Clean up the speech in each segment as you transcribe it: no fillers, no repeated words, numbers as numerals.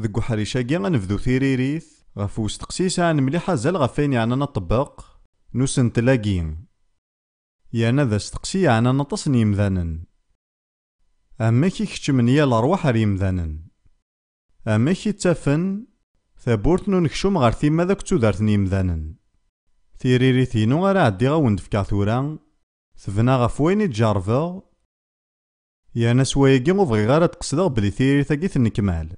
ذك وحريشاكي غنبدو تيريريث غف وستقسيسان مليح زال غف وين يعني نطبق نوسن تلاقين يعني ذا استقسي يعني نطس يمذانن أما كي كتشمن يا الأرواح ريمذانن أما كي تافن ثابورت نو نكشوم غار ثيما ذاك تودارت يمذانن تيريريثينو غير عدي غاوند فكا ثورا ثبنا غف وين يتجارفا يا ناس واياكي وبغي غير تقصدغ بلي تيريثاكي تنكمال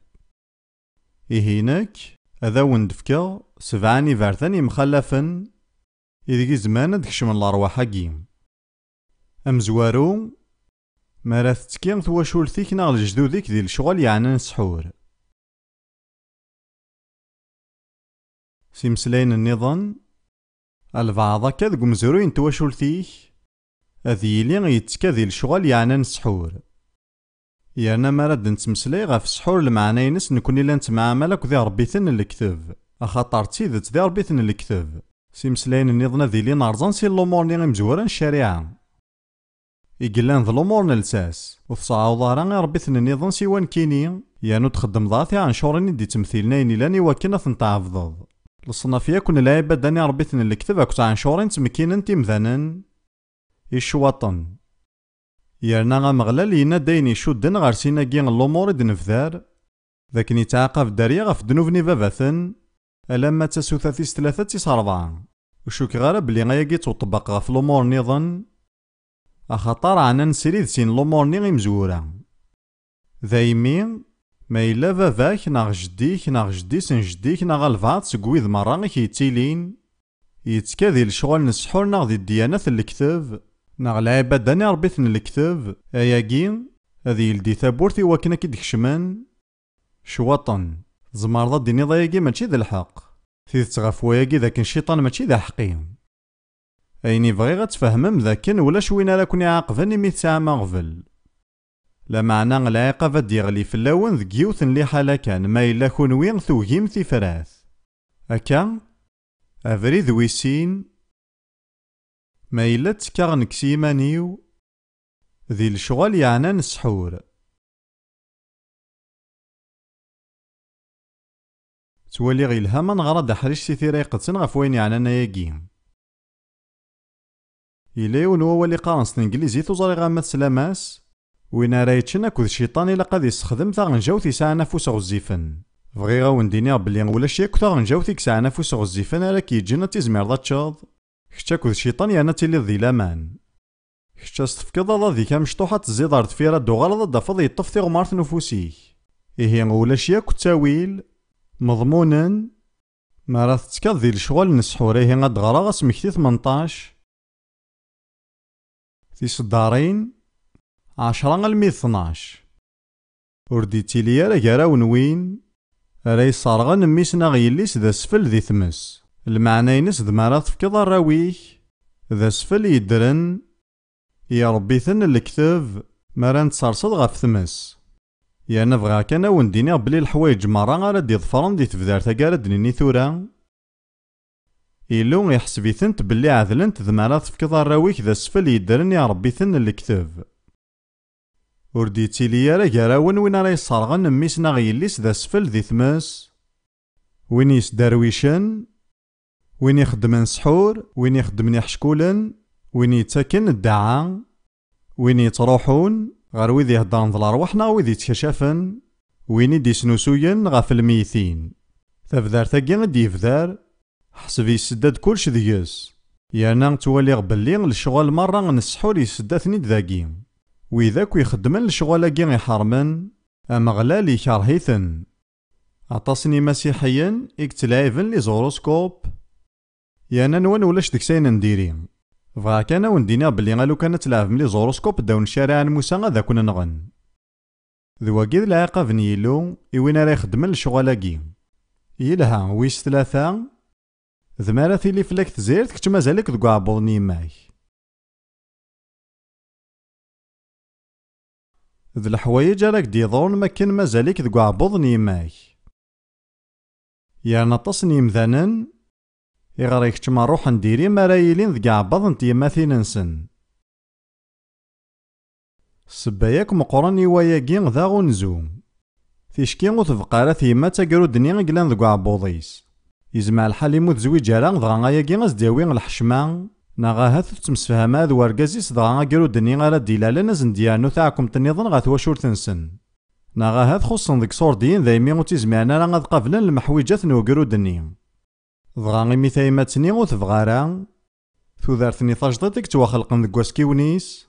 إهينك هذا وندفكا سبعاني فارثاني مخلفن إذا زمان دكشم الأرواحاكي أمزوارو ماراث تكين تواشولثيك ناغ الجدوديك ديال الشغل يعني نسحور سيمسلاين النظام البعض هكا دك مزروين تواشولثيك أذيلي يتكا ديال الشغل يعني نسحور يعني مراد نتمسلاي غاف السحور المعنى ينس نكون إلا نتمعاملك ذي ربيثن الكتاب أخاطر تيدت ذي ربيثن الكتاب سيمسلاين النظام ذيلي نارزان سي الأمور ني مزوران الشريعة إقلان ذي الأمور نلساس وفصاعو ظهران ربيثن النظام سيوان كيني يانو تخدم ضاثي عن شورين دي تمثيلنين إلاني وكنا ثنتعفضض الصنافية كون لا يبداني ربيثن الكتاب أكت عن شورين تمكينن تيمذانن إشواطن يرنا غمغلال ينا داين يشودن غار سيناكي الأمور دنفذار ذاك يتعاقب داريا غف دنوفني باباثن ألما تسوثاثيس ثلاثة تيس أربعة وشوك غالا بلي غاياكي توطبق غف الأمور نظن أخطار عنا نسريد سين الأمور ني مزورة ذايمي ما إلا باباك ناغ جديك ناغ جديس جديك ناغ الفاط سكويذ مرة يتيلين يتكاذي الشغل نسحور ناغ دي الديانات الكتاب ناغ العبادة ربيثن الكتاب أياكي هذي يلدي ثابورتي وكنا كي دكشمان شواطن زمارضا ديني ضاياكي ماشي ذا الحق تيث تغاف وياكي ذاك الشيطان ماشي ذا حقيم أيني بغي غتفهمم ذاكن ولا شوينا لا كوني عاقفني مي تسعة مغفل لا معنى العقبة ديغلي في اللون ذك يوث اللي حالا كان ما إلا كونوين ثوهيم ثفراث أكا أفريد ويسين ما إلا تكاغ نكسيمانيو ذي الشغل يعني نسحور تولي غي الهما نغرد حريش سيثيرا يقدسن غف وين يعني ناياكي إلا ونوا ولي قارنس الإنجليزي توزري غاما تسلاماس وين رايتشن أكو الشيطان إلا قاد يستخدم ثاغنجاو تيساع نفوس غزيفن بغي غاون ديني بلي ولاش ياك ثاغنجاو تيكساع نفوس غزيفن ألا كيجينا تيزمير ذا تشاض كشتا أكو الشيطان يانا تيلي ذي لامان كشتا ستفكض هذا ذيك مشطوحة تزيد رد فيرا دوغال دافض يطف تي غمارت نفوسيك إيه ولاش ياك التاويل مضمونا ما راه تتكاد ذي الشغل نسحوريه غاد غرا غاسمكتي 18 في صدارين 10 المية 12 ورديتي ليا راه كراون وين راه يصارغن ميسنا غيليس ذا سفل ذي ثمس المعنى ينس ذ مرات تفكض الراويك ذا سفل يدرن يا ربي ثن الكتاب مران تصرصد غف ثمس يا نبغى كان ونديني بلي الحوايج مرة غالا دي ظفرن دي تفدار تاكارد نيني ثورا إلو يحسبي ثنت بلي عذلنت ذ مرات تفكض الراويك ذا سفل يدرن يا ربي ثن الكتاب ورديتي ليا راه كراون وين راه يصارغن ميسنا غيليس ذا سفل ذي ثماس وين يسدرويشن وين يخدمن سحور وين يخدمن يحشكولن وين يتاكن الدعاء وين يتروحون غير ويد يهضرن ذ الأرواحنا ويد يتكشفن وين يديسنوسوين غاف الميتين تفدار تاكي غد يفدار حسب يسداد كلش ديس يانا توالي بلي الشغل مرة نسحور يسداتني داكي وإذاك يخدمن الشغلاكي يحرمن أمغلال يكرهيثن عطاسني مسيحيا اكتلايفن لي زوروسكوب يانا نوان ولاش دكسين نديري فغا كان وندينا بلي غالو كانت تلعب ملي زوروسكوب داون الشارع الموسى غادا كنا نغن ذواكي العقاب نيلو إوين راه يخدمن الشغلاكي يلها ويس ثلاثة ذمارة لي فلاك تزيرت كنت مازالك دكو عبوضني ماك ذ الحوايج راك ديضون مكن مازالك دكو عبوضني ماك يا نطسني مذانن إغريك تما روح نديري مرايلين ذ عباض نتيماثين نسن سباياك مقراني وياكي ذا غنزو تيشكي غو تبقى راه ثيما تاكرو دنيا قلان ذو عبوضيس. يزمع الحال يموت زويج راه دغا غاياكي غازداوي الحشمة ناغا هاث تمسفهما ذو ورقازيس دغا غاكرو دنيا غالا ديلالا نازن ديالنو تاعكم تنظن غا تواشور تنسن. ناغا هاث خصن ذيك صوردين ذايمي غو تيزمعنا راه غاد قابلن المحويجات نوكرو دنيا. دغا غيمي ثايما تني غو تبغارا تودارتني تاجدتك تواخلقن ذك واسكيونيس.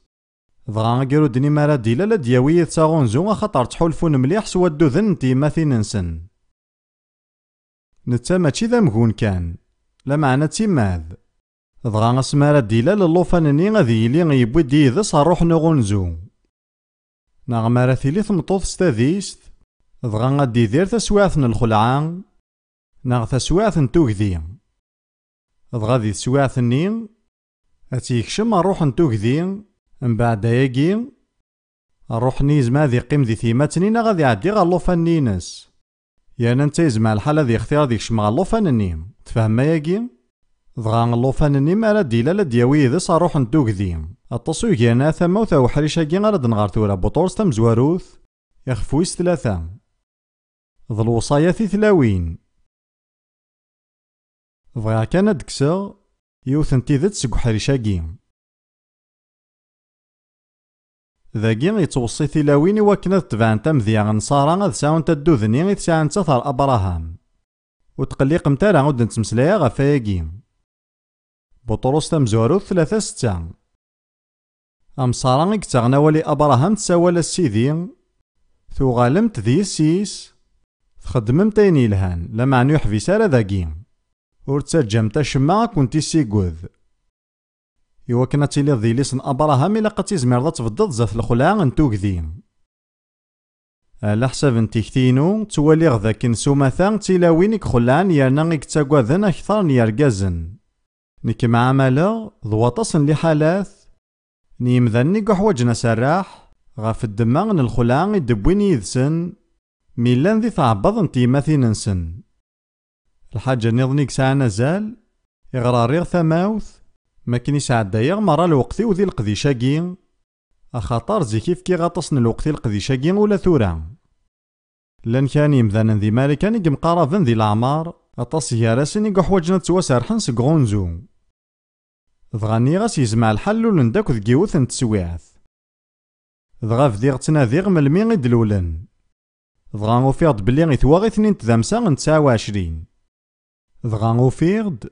دغا غاكرو دنيا مارا ديلالا دياوية تاغونزو خاطر تحولفون مليح سوا الدوذن تيماثي ننسن. نتا ماشي ذا مكون كان لا معنى تيماذ. دغا غاسمارا ديلال اللوفانني غادي يلي غيبوي ديدس الروح نغونزو. ناغ مارا ثيلي ثمطوط ستاذيست دغا غادي دير تسواعث الخلعة ناغ تسواعث نتوكذي. دغا ذي تسواعثني اتيكشم الروح نتوكذي من بعد ياكي الروح نيزما ذي قيم ذي ثيماتني نا غادي يعدي غا اللوفانينس. يعني نتا يزمع الحالة ذي اختيار ذي كشم غا اللوفانني تفهم ياكي. دغا اللوفانني مالا ديلالا دياوي ذس الروح نتوكذي التصو يانا ثما وثا وحريشاكي غارد نغار تورا بوطورس تمزواروث يخفويس 3 ذو الوصايا ثلاوين. بغا كان دكسا يوثن تيذت سكو حريشاكي ذاكي يتوصي ثلاوين وكنا تبعن تمذيا غنصارا غاد ساون تدوذني غيتساعن تثار أبراهام وتقليق متارا غود نتمسلايا غفاياكي. بطرس تمزوروث 3-6 أمصارا غيكتاغنا ولي أبراهام تساوال السيدي ثوغالمت ذي السيس تخدممت اين يلهان لا معنى يحفي سارا ذاكي ورتسجمت شما كنتي سيكوذ. إوا كنا تيلي ذي ليسن أبراهام إلا قد تيزمير ذا تفضل زاث الخلاع نتوكذي. على حساب نتيكتينو توالي غذاك نسوماثا تيلاوينك خلعان يانا غيكتاكواذن أكثر نيركازن. نيك مع عمالا ضواطاس لحالات نيمذني قحواجنا سراح غاف الدماغ الخلاع يدبوين يذسن ميلان ذي تعبض نتيماثي ننسن. الحاجة نظنيك ساعة زال إغراريغ ثماوث ما كني سعدايا مرا الوقتي وذي القديشاكي أخاطر زي كيف كي غاطسن الوقتي القديشاكي ولا ثورا. لان كان يمذانا ذي مالكاني مقارفن ذي الأعمار أطاس ياراسني قحواجنا تواسرحن سكغونزو. دغاني غاس يزمع الحل ولنداك ذكيوث نتسويعث. دغا فديغ تناذيغ ملمي غيدلولن. دغا غوفيغد بلي غيثواغي ثنين تذامسا غن 29. دغا غوفيغد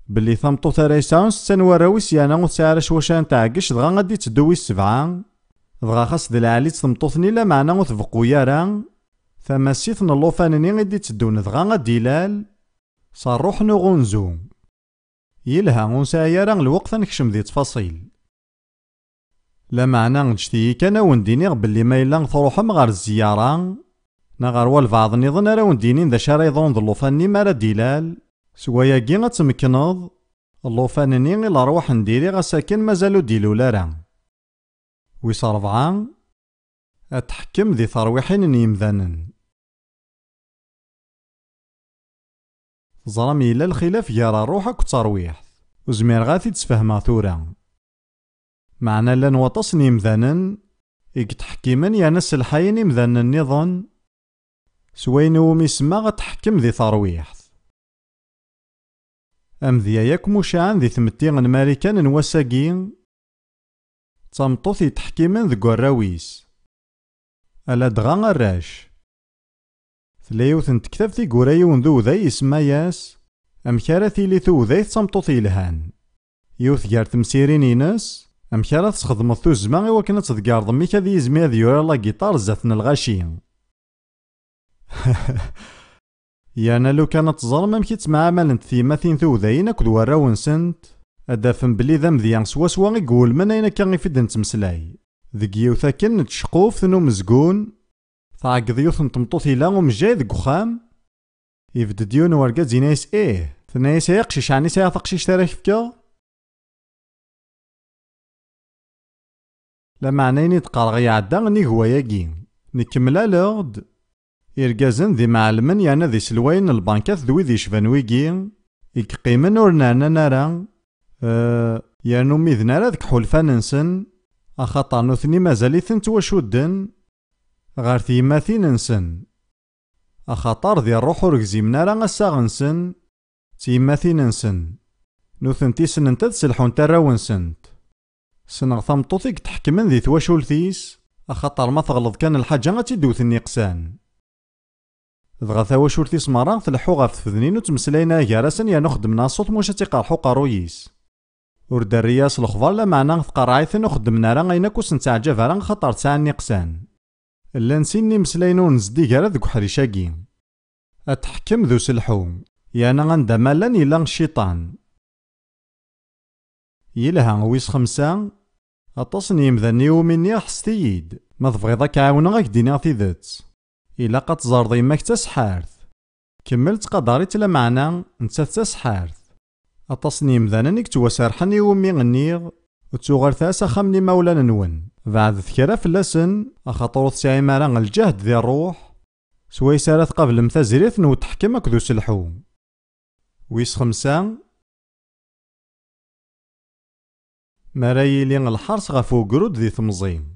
بلي ثمطو تاريسان ستان وراويس يانا وتسعرش وشان تعقش دغا غادي تدوي 7. دغا خاص ذي العالي تثمطوثني لا معنى وتفقو يارا ثماسيثن اللوفانني غادي تدون دغا غادي لال صاروح نغونزو. يلها غنسا يارا الوقت نكشم ذي تفاصيل. لا معنى نجتي كان وندينيغ بلي ما إلا تروحم غار الزيارة نغار والبعض نظن راه وندينين ذا شارع يظن ذو اللوفاني مارا ديلال سوايا كي غتمكنض اللوفانني غي الأرواح نديري غساكن مازالو ديلولا راه. ويس 4 أتحكم ذي ترويحين يمذانن. زرام إلا الخلاف يرى روحك وترويح وزمير غاثي تسفهما ثورا. معنى لان وطس نيمذانن يكتحكيمن يانس الحين يمذانن نظن سوين وميسما غتحكم ذي ترويح. أم ذي ياك مشاعن ذي ثمتيغن ماريكان نواساقين تمطوث يتحكيمن ذي قراويس ألا دغا غراش ثلايوث نتكتب ذي قرايون ذو ذي يسماياس أم كارثي لي ثو ذي تمطوث يلهان يوث جار تمسيرين ينس أم كارث تخدمض ثو الزمان وكنا تذكار ضميك ذي يزمي ذي يورا لا جيتار زاثن الغاشين. يانا لو كانت تظلم امكي تمعامل ثيماثين ثو ذاين اكد وراون سنت ادافن بلي ذا مذيان سوا يقول من اين كان يفيد نتمسلاي ذك يوثا كن نتشقوف ثنو مزقون تعقد يوث نتمطوثي لا ومجاي ذك وخام يفد ديون ورقات زينايس ثنايس يقشش عني سيعتقشيش تاريخ فكا لا معنيني تقارغي عدا ني هو ياكي نكملا لغد إرجازن ذي معلمن يانا ذي سلوين البانكات ذوي ذي شفانويكي يكقيمن ورنانا نارا يانو ميذنا ذك حلفان نسن أخاطر نوثني مازاليثن تواشودن غار ثيماثين نسن أخاطر ذي الروح وركزيمنا راه أساغنسن تيماثين-نسن نوثنتي سننت تسلحون تراونسنت سنغ ثمطوثيك تحكمن ذي تواشولتيس أخاطر ما تغلط كان الحاجة غتيدوث النقسان دغا تواشولتيس مرة تلحو غاف تفذنين وتمسلاينا جارسن يا نخدمنا صوت موش تيقرحو قارويس ورد الرياس الخضر لا معنى تقرعيثن وخدمنا راه غيناكو سنتعجب راه خاطر تسعى النقسان إلا نسيني مسلاينو نزدي جارا ذوك حريشاكي أتحكم ذو سلحو يانا غندا مالان إلا الشيطان يلها ويس 5 أطاسن يمذني ومني حستيد ما تبغيض كعاونا غاك ديني تيدت إلا قد تزارضي ماك تسحارث كملت قدريت لا معنى نتا تسحارث أطاسن يمذننك توسارحني ومي غنيغ وتوغر ثاس خمني مولانا نون بعد ذكرى فلاسن أخاطر تسعي مارا الجهد ذي الروح سوي سارت قبل متازريث وتحكم أكذو سلحو ويس 5 مرايي لين الحرس غفو قرود ذي ثمزين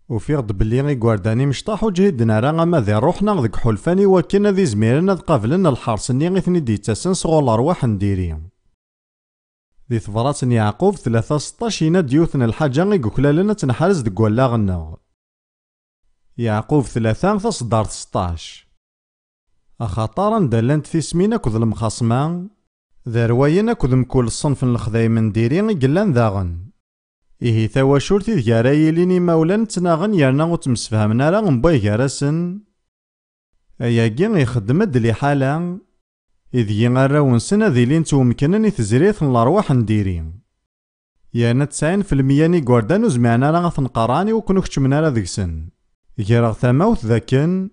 وفي غد بلي غي قوارداني مشطاح وجهدنا راه ما ذي روحنا ذك حلفاني وكنا ذي زميرنا قابلنا الحرس-ني غيثني ديتاسن صغول الأرواح نديري ذي ثبرات يعقوب 3:16 يناد يوثن الحاجة غي قكلالنا تنحرز دك ولاغنا يعقوب 3:16 أخاطارا دالنت في سمينا كذ المخاصمة ذا رواينا كذ مكول الصنف الخذايم نديري غي قلان ذاغن إيه تواشورتي ذكاراي ليني مولا تناغن يرنا وتمسفهمنا راه مباي جارسن أياكي يخدم لي حالا إذ ينغراون سنة ذي لين تومكنني تزريث الأرواح نديري يانا 90% ني قواردان وزمعنا راه تنقراني وكنو كتشمنا راه ذكسن يراغ ثماوث ذاكن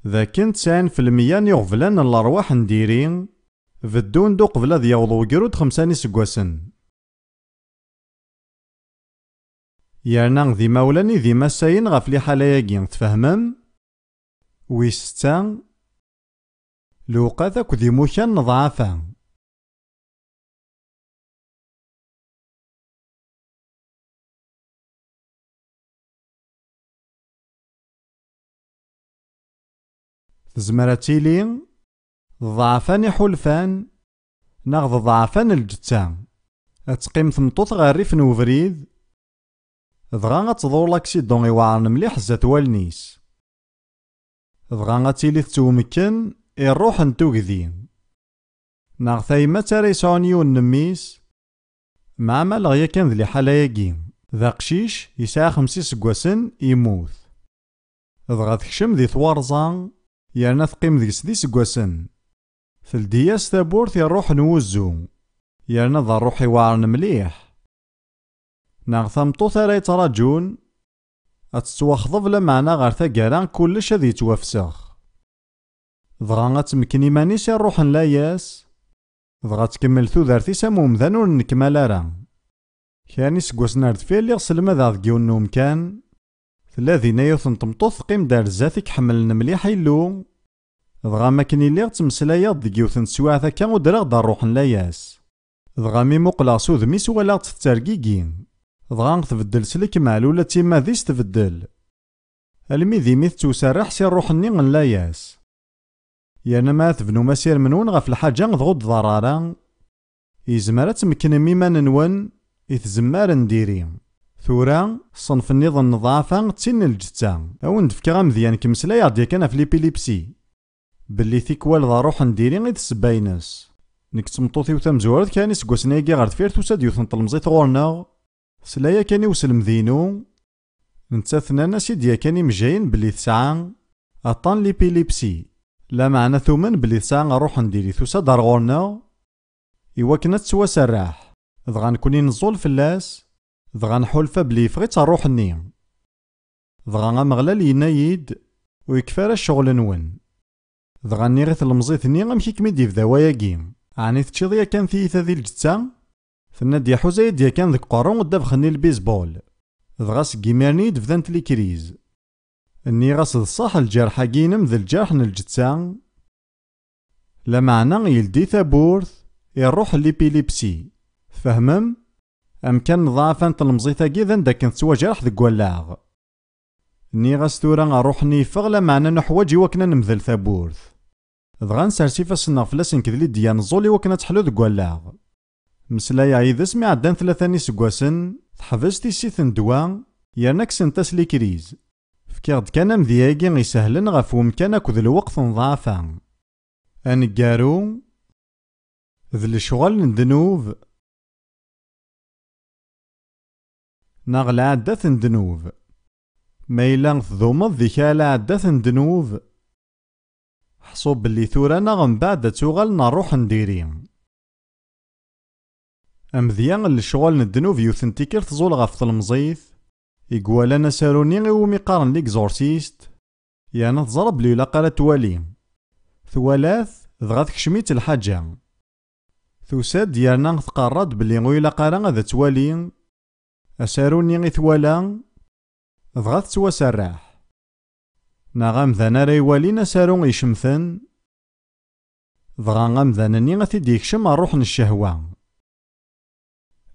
90% ني غفلان الأرواح نديري فدون دو قبل ذي يوضو قرود 5 سكواسن يرنا ذي مولاني ذي مساين غف لي حالاياكي تفهمم ويس 6 لوقاثك ذي موكان نضعفا زمرتيلي ضعفان حلفان ناخذ ضعفان الجتان اتقيم ثمطوط غير ريف نوفريد دغا غتضور لاكسيدون يوعرن مليح زات والنيس دغا غتيلي تتومكن الروح نتوكذي ناغ ثايمة تارا يسعون يون نميس مع ما لغيا كان ذلي حالاياكي ذا قشيش يسعى 5 سكواسن يموت دغا تكشم ذي ثوارزان يانا تقيم ذي 6 سكواسن ثلدياس ثابورث الروح نوزو يانا ذا الروح يوعرن مليح ناغ ثمطو ثارا يتراجون اتتواخضب لمعنا غير ثاقاران كلش هذي توافسخ دغا غتمكن إيمانيس الروح لاياس دغا تكمل ثوذارتي ساموم ذا نور نكمال راه كاني سكواسنا ردفير لي غسل ماذا ذكيون نوم كان ثلاثين يوثن تمطوث قيم دار زاتك حملن مليح يلو دغا ماكني لي غتمسلايا ذكيوثن سواع ثاكا ودراغ دار روح لاياس دغا ميمو قلاصو ذميس ولا تترقيقين دغا تبدل سلك معلولة تيما ذيس تبدل المي ذي ميث توسرح سي الروح-ني غنلاياس يانا ما تبنو مسير منون غف الحاجة غضغط ضرارا يزمر تمكن ميما نون يتزمار نديري ثورا صنف النظام نظافة تسن الجتا او ندفكا مزيان كمسلايا غدي كان في ليبيليبسي باللي ثيكوال ذا روح نديري غير تسباينس نك تمطوثي وتمزورد كاني سكواسنايكي غير تفير توساد يوثن طلمزيت غورنا سلايا كاني وسلم ذينو نتاثنا ناسي ديا كاني مجاين بلي تسعى اطان ليبيليبسي لا معنى ثومن بلي تسعى روح نديري توساد دار غورنا إوا كنا تسوا سراح دغا نكوني نزول فلاس دغا نحولفا بلي فغيت الروح-ني دغا غمغلال ينايد ويكفار الشغل نون دغا نيغيث المزيث-ني غمشي كميدي في ذواياكي عني تشيضيا كان ثيثا ذي الجتا ثنا ديا حوزايا ديا كان ذك قارون ودابخني البيسبول دغا سكيميرني دفذانت لي كريز اني غاص الصح الجرح كينم ذا الجرح ن الجتا لمعنى يلدي ثابورث يروح ليبيليبسي. فهمم؟ أمكان نضاعفان تلمزيتاكي ذا داك نتواجرح ديك ولاغ. ني غاس تورا نروح نيفغ لمعنى نحواجي وكنا نمذل ثابورث. دغا نسرسي فاسنا فلاسن كذلي ديان زولي وكنا تحلو ديك ولاغ. مسلايا عيدس مي عدان 3 نسكواسن تحفز تيسيت ندوا يرنا كسنتاس لي كريز. فكيغد كان مذياكي يسهلن غف ومكان اكد الوقت نضاعفا. أنقارو ذل الشغل ندنوف ناغ عدات ندنوف مايلا تضومض ذيك على عدات ندنوف حصوب اللي ثورا ناغ من بعد توغل نروح نديري. أمذيان الشغل ندنوف يوثنتيكر تزول غف المزيث يقوالا ساروني غيومي قارن ليك زورسيست يعني تزرب لي لاقا توالي ثوالث دغا تكشميت الحاجة ثوساد ديالنا تقرد بلي غويلا قارا غادا توالي أساروني غي ثوالا دغا تتواسرح ناغام ذانا ريوالينا سارون يشمثن دغا غامذانني غاثي يكشم الروح الشهوة.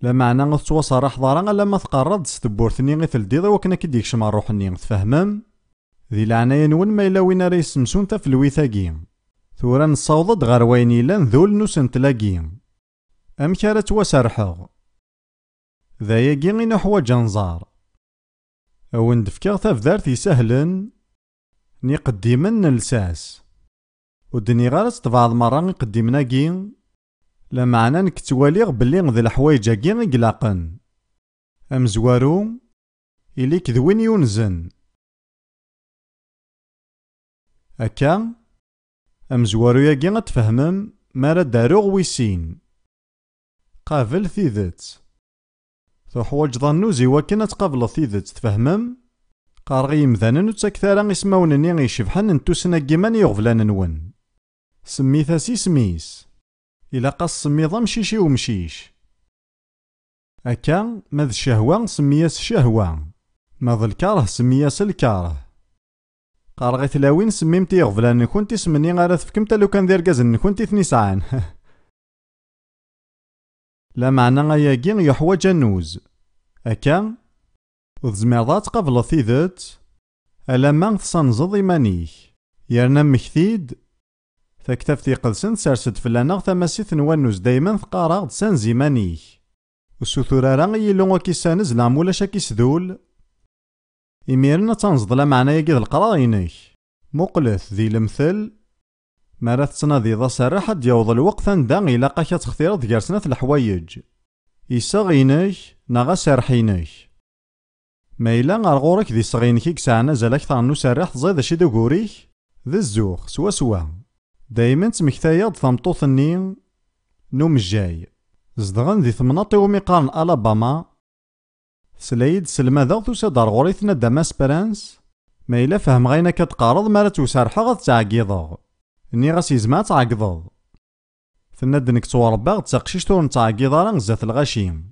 لمعنى غتواسرح ضارا لما تقرد ستبورثني غي تلديض وكنا كي يكشم الروح ني تفهمم ذي العناية نون ما إلا وين راه يسمسون تا في الويثاكي ثورا نصاوض غير وين يلان ذول نوسن تلاقي. أمك راه تواسرحغ ذاياكي غي نحواج نزار أو ندفكاغ تافدارت يسهلن ني قديمن نلساس ودني غير تبعض مرة نقدمناكي لمعنى نكتواليغ بلي ذي الحوايجاكي غي قلاقن أمزوارو إليك ذوين يونزن أكا أمزوارو ياكي غتفهمم مارا داروغ ويسين قابل ثيذت تحواج ظنوزي وكنا تقابل ثيذت تفهمم قارغي مذانا نتسكثارا اسماونني غيشبحن نتوسنا كيمان يغفلان نون سميثا سميس إلا قاس سميضا مشيشي ومشيش أكا ماذ الشهوة سمياس الشهوة ماذ الكاره سمياس الكاره قارغي تلاوين سميمتي يغفلان كنتي سمني غادا تفكمتا لو كان دير كازن كنتي ثني ساعان لا معنى غياكي يحواج النوز أكا وذزميرضا تقابل ثيذت ألا ما تصنزض إيمانيك يرنا مكثيد تكتفتي قدسن سارسد فلانا ثماسيث نوانوز دايما ثقارا تسانز إيمانيك والسثورارا غيلو كيسانز لعمولاش كيسذول إميرنا تنزض لا معنى يقيد القراينك مقلث ذي المثل مارا تتناضي ذا سراحة ديوض الوقت دا إلا قاكا تختير ديارسنا الحوايج يساغينك ناغا سارحينك ما إلا غارغورك ذي صغينك يكسعنا زالك ثانو سراح تزيد شي دوغوريك ذي الزوخ سوا دايما تمكتايا ثمطوثني نوم الجاي زدغن ذي ثمناطي وميقارن ألاباما سلايد سلما ذا توساد غوريثنا داماس برانس ما إلا فهم غينا كتقارض مارا توسارحا غاد تعقيضغ ني غاس يزما تعقضض ثناد نك تواربا تاقشيش تور نتعقيض راه زات الغاشيم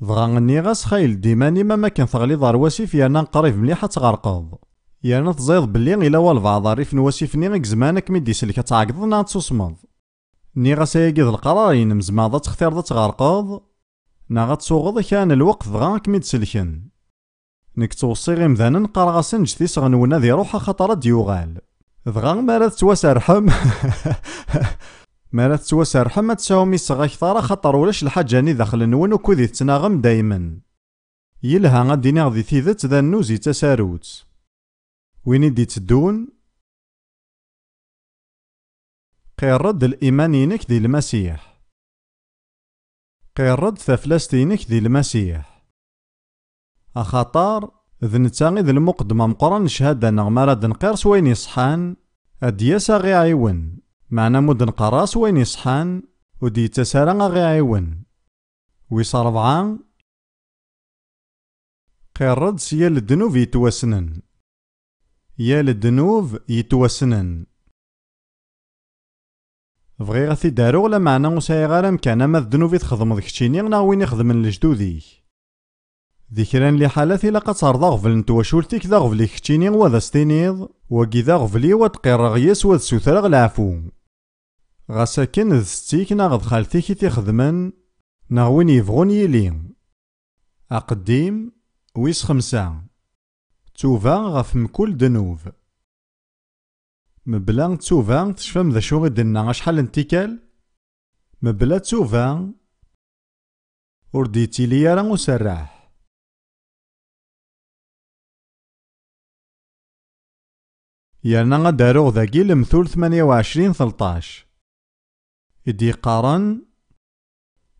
ضغا ني غاس خايل ديماني ما كان ثغلي ضار واسيف يانا قريب مليحة تغرقض يانا تزيض بلي إلا والبعض ريف نواسيف ني غيك زمانك ميدي سلك تعقض نا تصمض ني غاس ياقيض القرارين مزماضة تختار ذا تغرقض نا غتسوغض كان الوقت ضغا كميد سلكن نك توصي غير مذانا نقرغاسن جثي صغنونا ذي روحا خطرات ديوغال ضغا مارا تتواسرحم مارا تتواسرحم ما تساومي صغا كثارا خطر ولاش الحاجاني داخل نون وكودي تتناغم دايما يلها غادي غادي ثيذت ذا النوزي تساروت وين يدي تدون قيرد الإيمانينك ذي المسيح قيرد ثفلستينك ذي المسيح أخطار ذنتاغي ذي المقدمة مقرن شهادة نغمارا دنقيرس وين يصحان أدياسا غي عيون معنا مدن قراس وين يصحان ودي تسارا غي عيون ويص 4 قيرد سيال الدنوب يتوسنن يال الدنوب يتوسنن بغي غاثي دارو لا معنى وساي غير مكان ما الذنوب تخدم داكشيني غنا وين يخدم لجدوديك ذكران لي حالات إلا قد صار ذا غفل نتو وشولتيك ذا غفلي كتشيني وذا ستينيض وكي ذا غفلي وتقير غياس وذ سوثرغ العفو غاس أكن ذ ستيك ناغ ذ خالتيك تيخدمن ناغ وين يبغون يلي. أقديم ويس 5 توفا غف مكل دنوب. مبلا توفا تشفم ذا شو غدنا شحال انتكال. مبلا توفا ور ديتيلي راه مسرح. يانا غداروغ ذاكي المثول 28-13 إدي قارن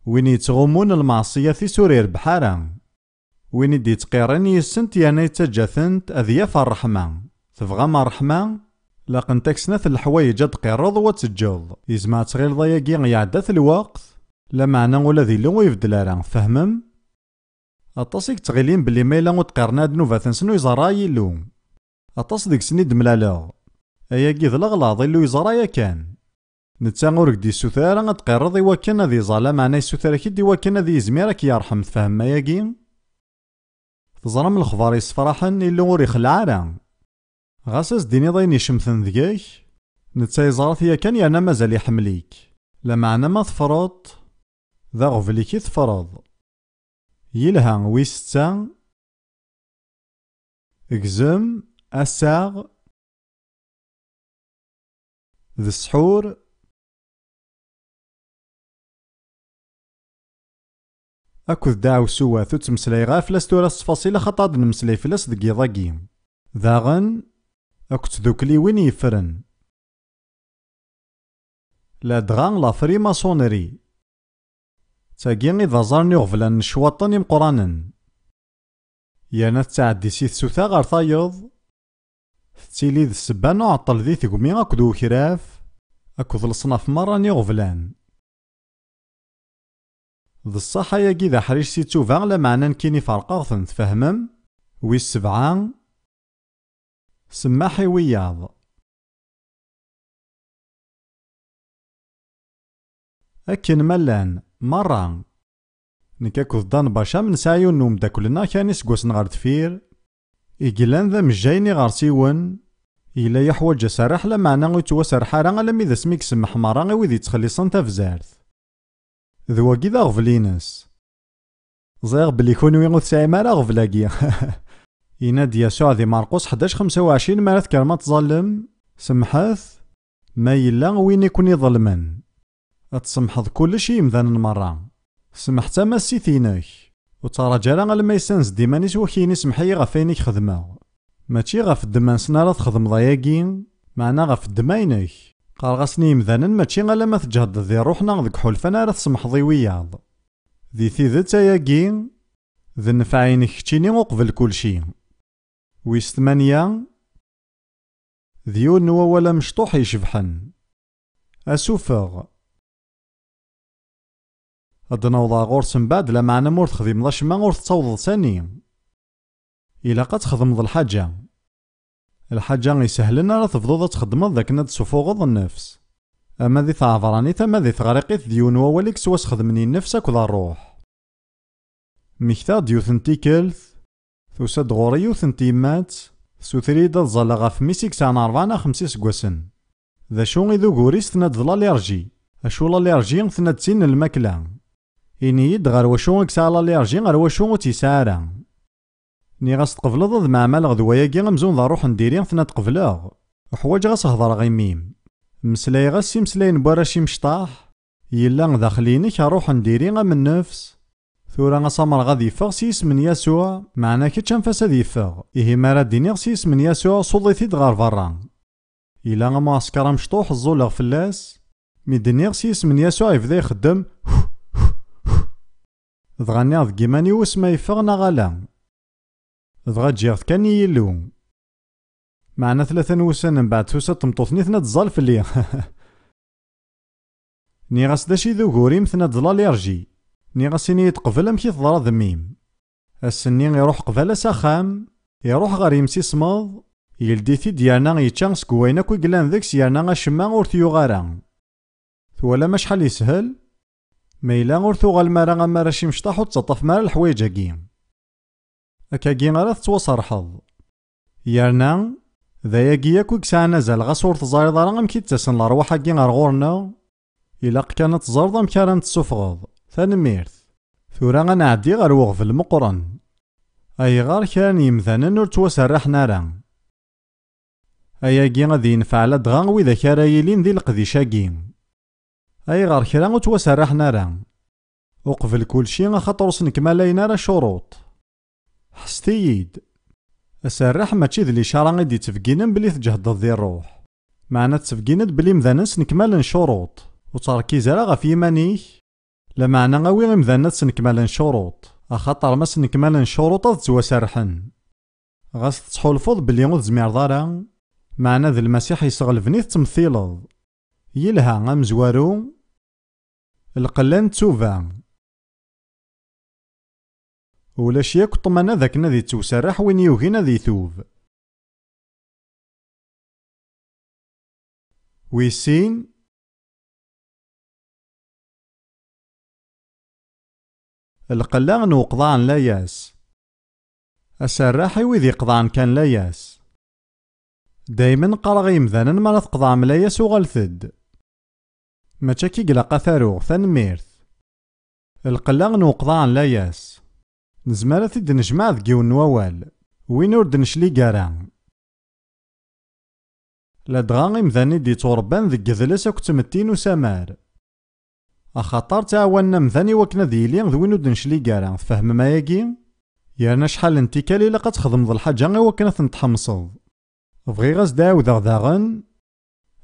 وين يتغمون المعصية في سورير بحارة. وين يدي تقيرن يسنت يانا يتجاثنت أذياف الرحمة. تبغى ما رحمة لقن تكسنت الحوايج تقيرض وتسجل. يزمع تغير ضياقي يعدث الوقت لا معنى ولا ذي لو يفدل راه فهمم. أطاسيك تغيلين بلي ميلا وتقيرنا دنوفا تنسنو يزرا يلو. أطاس ديك سنيد ملالا أياكي ذ الأغلاظ يلو يزرا يا كان. نتا غورك دي السوثارة غتقيرض إوا كان ذي ظالا معنى السوثارة كي إوا كان ذي يزميرك يرحم تفهم أياكي. تزرى من الخبار يسفرحن إلا غور يخلع راه. غاساس ديني ضاين يشمثن ذكاك نتا يزرات يا كان يانا مازال يحمليك لا معنى ما تفرض ذا غفليكي تفرض. يلها ويستا اكزم أساغ ذي السحور أكد داعو سواثو تمسلاي غاف لاستورا الصفاصيل خطاد نمسلاي فلاس دقي ضاقي. ذاغن أكد ذوكلي وين يفرن لا دغان لا فري ماسونري تاقين إذا زارني غفلان شواطن يمقرانن. يانا تعدي سيث سوثا غار طايض تيلي ذ السبان عطل ذي ثقمي أكدو كراف أكد الصناف مراني غفلان. ذ الصحة ياكي ذا حريش سيتوفا لا معنى كيني فرقاغثن تفهمم. ويس 7 سماحي وياض. أكن ملان مرة نكاكو دان باشا من سايو نوم داكلنا كاني سقوسن غار دفير إيقلان ذا مجايني غار سيون إلا يحوج سرح لا معنى غيتوا سرحا راه لم إذا سميك سمح مرا ويدي تخليصن تفزارث. ذواكي ذا غفلينس زيغ بلي كون وين غتساعي مالا غفلاكي. ينادي يسوع ذي مرقس 11-25 مالت كرمات ظلم سمحاث ما يلا وين يكون يظلمن. أتسمحض كل شي مذان مرة سمحت ما سيثينك وتراجع راه لما يسانز ديمانيس وكيني سمحي غفينك خدمة ماشي غف الدمان سنارة تخدم ضياقين معنا غف الدماينك قال غاسني مذانا ماشي غالا ما تجهد ذي روحنا ذك حلفنا راه تسمحضي وياض ذي ثيذت ياقين ذي نفعينك كتيني وقبل كل شي. ويس 8 ذيون نوا ولا مشطوح يشبحن أسوفغ أدنوضا غورس من بعد لا معنى مور تخدم ضاش ما غور تصوض ثاني إلا قد تخدم ض الحاجة يسهلنا راه تفضل تخدم ذاك ناد سفوغض النفس. أما ذي تعذراني ثما ذي تغريقيت ديون ووليك سواس خدمني نفسك وذا الروح. مكتا ديوثن تيكلث ثوساد غوري يوثن تيمات سوثري دا ظل في ميسيك سانا 4-5 سقوسن. ذا شو غيذو غوريس تناد ظلا ليرجي أشو لا ليرجي تناد سين الماكلة إني يدغر وشو إكسا لا ليرجي غير وشو تيسارا. ني غاس تقبلض ذ معمل غدواياكي غمزون ذا روح نديري ثنا تقبلغ وحواج غاس هضر غيميم مسلاي غاس يمسلاين بوراشي مشطاح يلا داخلينك روح نديري غا من نفس ثورا غاصامر غادي يفغ سيس من يسوع معنا كي تشنفاس غادي يفغ إيه مارا دينيغ سيس من يسوع صوضيتي دغار فران إلا غا معسكر مشطوح الزولغ فلاس مي دينيغ سيس من يسوع يبدا يخدم دغاني ذ كيماني وسما يفغ نغالا دغا جيغ كان يلو معنا 3 وسن من بعد توسا تمطوثني ثنا تزال في اللي ني غاس داشي ذو غوريم ثنا تزلا ليرجي ني غاسيني يتقبل امكي تضرا ذميم السني يروح قبل ساخام يروح غير يمسي صماض يلديتي ديالنا يتشان سكوينا كوي قلان ذاك سيالنا غاشما غورثيو غارا ولا ما شحال يسهل ميلا غورثو غالمارا غمارا شي مشطاح وتسطف مال الحوايج هاكي أكاكي غالا تتوصرحض يارنا ذا ياكي ياكو كسانا زال غا صورت زايضة راه غمكي تسن الأرواح هاكي غار غورنا إلاق كانت تزرد أم كان تسفغض. تنميرت. ثورا غنعدي غير وغفل مقرن. أيغار كان يمثالا ور توسرحنا راه. أياكي غادي ينفع لدغا وإذا كان يلين ذي القديشاكي. أيغار كرا ور توسرحنا راه. وقفل كلشي خاطر سنكمالينا راه شروط. حستييد. أسرح ماشي ذي الإشارة غادي تفقينا بلي تجهض ذي الروح. معنى تفقينا بلي مذانا نكمال شروط. وتركيز راه غف يمانيك. لا معنى غاوي غمذانا نكمال شروط. أخاطر ما نكمال شروط تتوسرحن. غاس تحولفوض بلي غو تزمير ضارا. معنى ذي المسيح يسغلفني تمثيلض. يلها غمزوارو. القلان توفا. ولاش ياك طمانا ذاك نادي توسرح وين يوهينا ذي ثوب. ويسين. القلان وقضان لا ياس. أسرحي ويذي قضان كان لا ياس. دايما قرغ يمذانا ما تقضى ملاياس وغلثد. ما تشاكي قلقا ثاروغ تنميرت. القلان وقضان لا ياس. نزمارة تد نجمع ذكيون نوال. وين ورد نشلي قاران. لدغا يمذاني دي توربان ذك ذلس اك تمتين وسمار. أخاطر تعاوننا مذاني وكنا ذيلين ذوين ورد نشلي قاران. تفهم ما ياكي؟ يانا شحال انتكالي لقا تخدم ذا الحاجة وكنا تنتحمصض. بغي غاز داود داغن.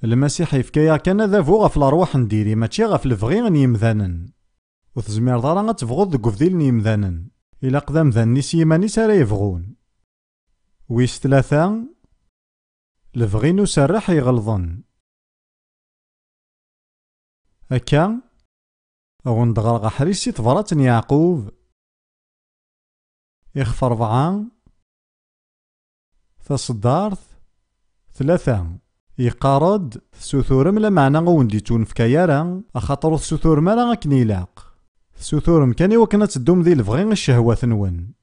المسيح يفكايا كان ذافو غف الأرواح نديري ماشي غف الفغي نيمذانن. وتزمير ضارا غتفغض دك وفذيل نيمذانن. إلا قدام ذاني سيماني سارا يفغون. ويس ثلاثة. الفغي نسرح يغلظن. هكا غندغرغ حريسي تفرات يعقوب. يخف 4. تصدارث 3. يقارد سثور ملا معنى غوندي تون فكايارا أخاطر السثور مالا غاكن يلاق. سثور مكاني وكنا تدوم ذي الفغين الشهوة ثنون.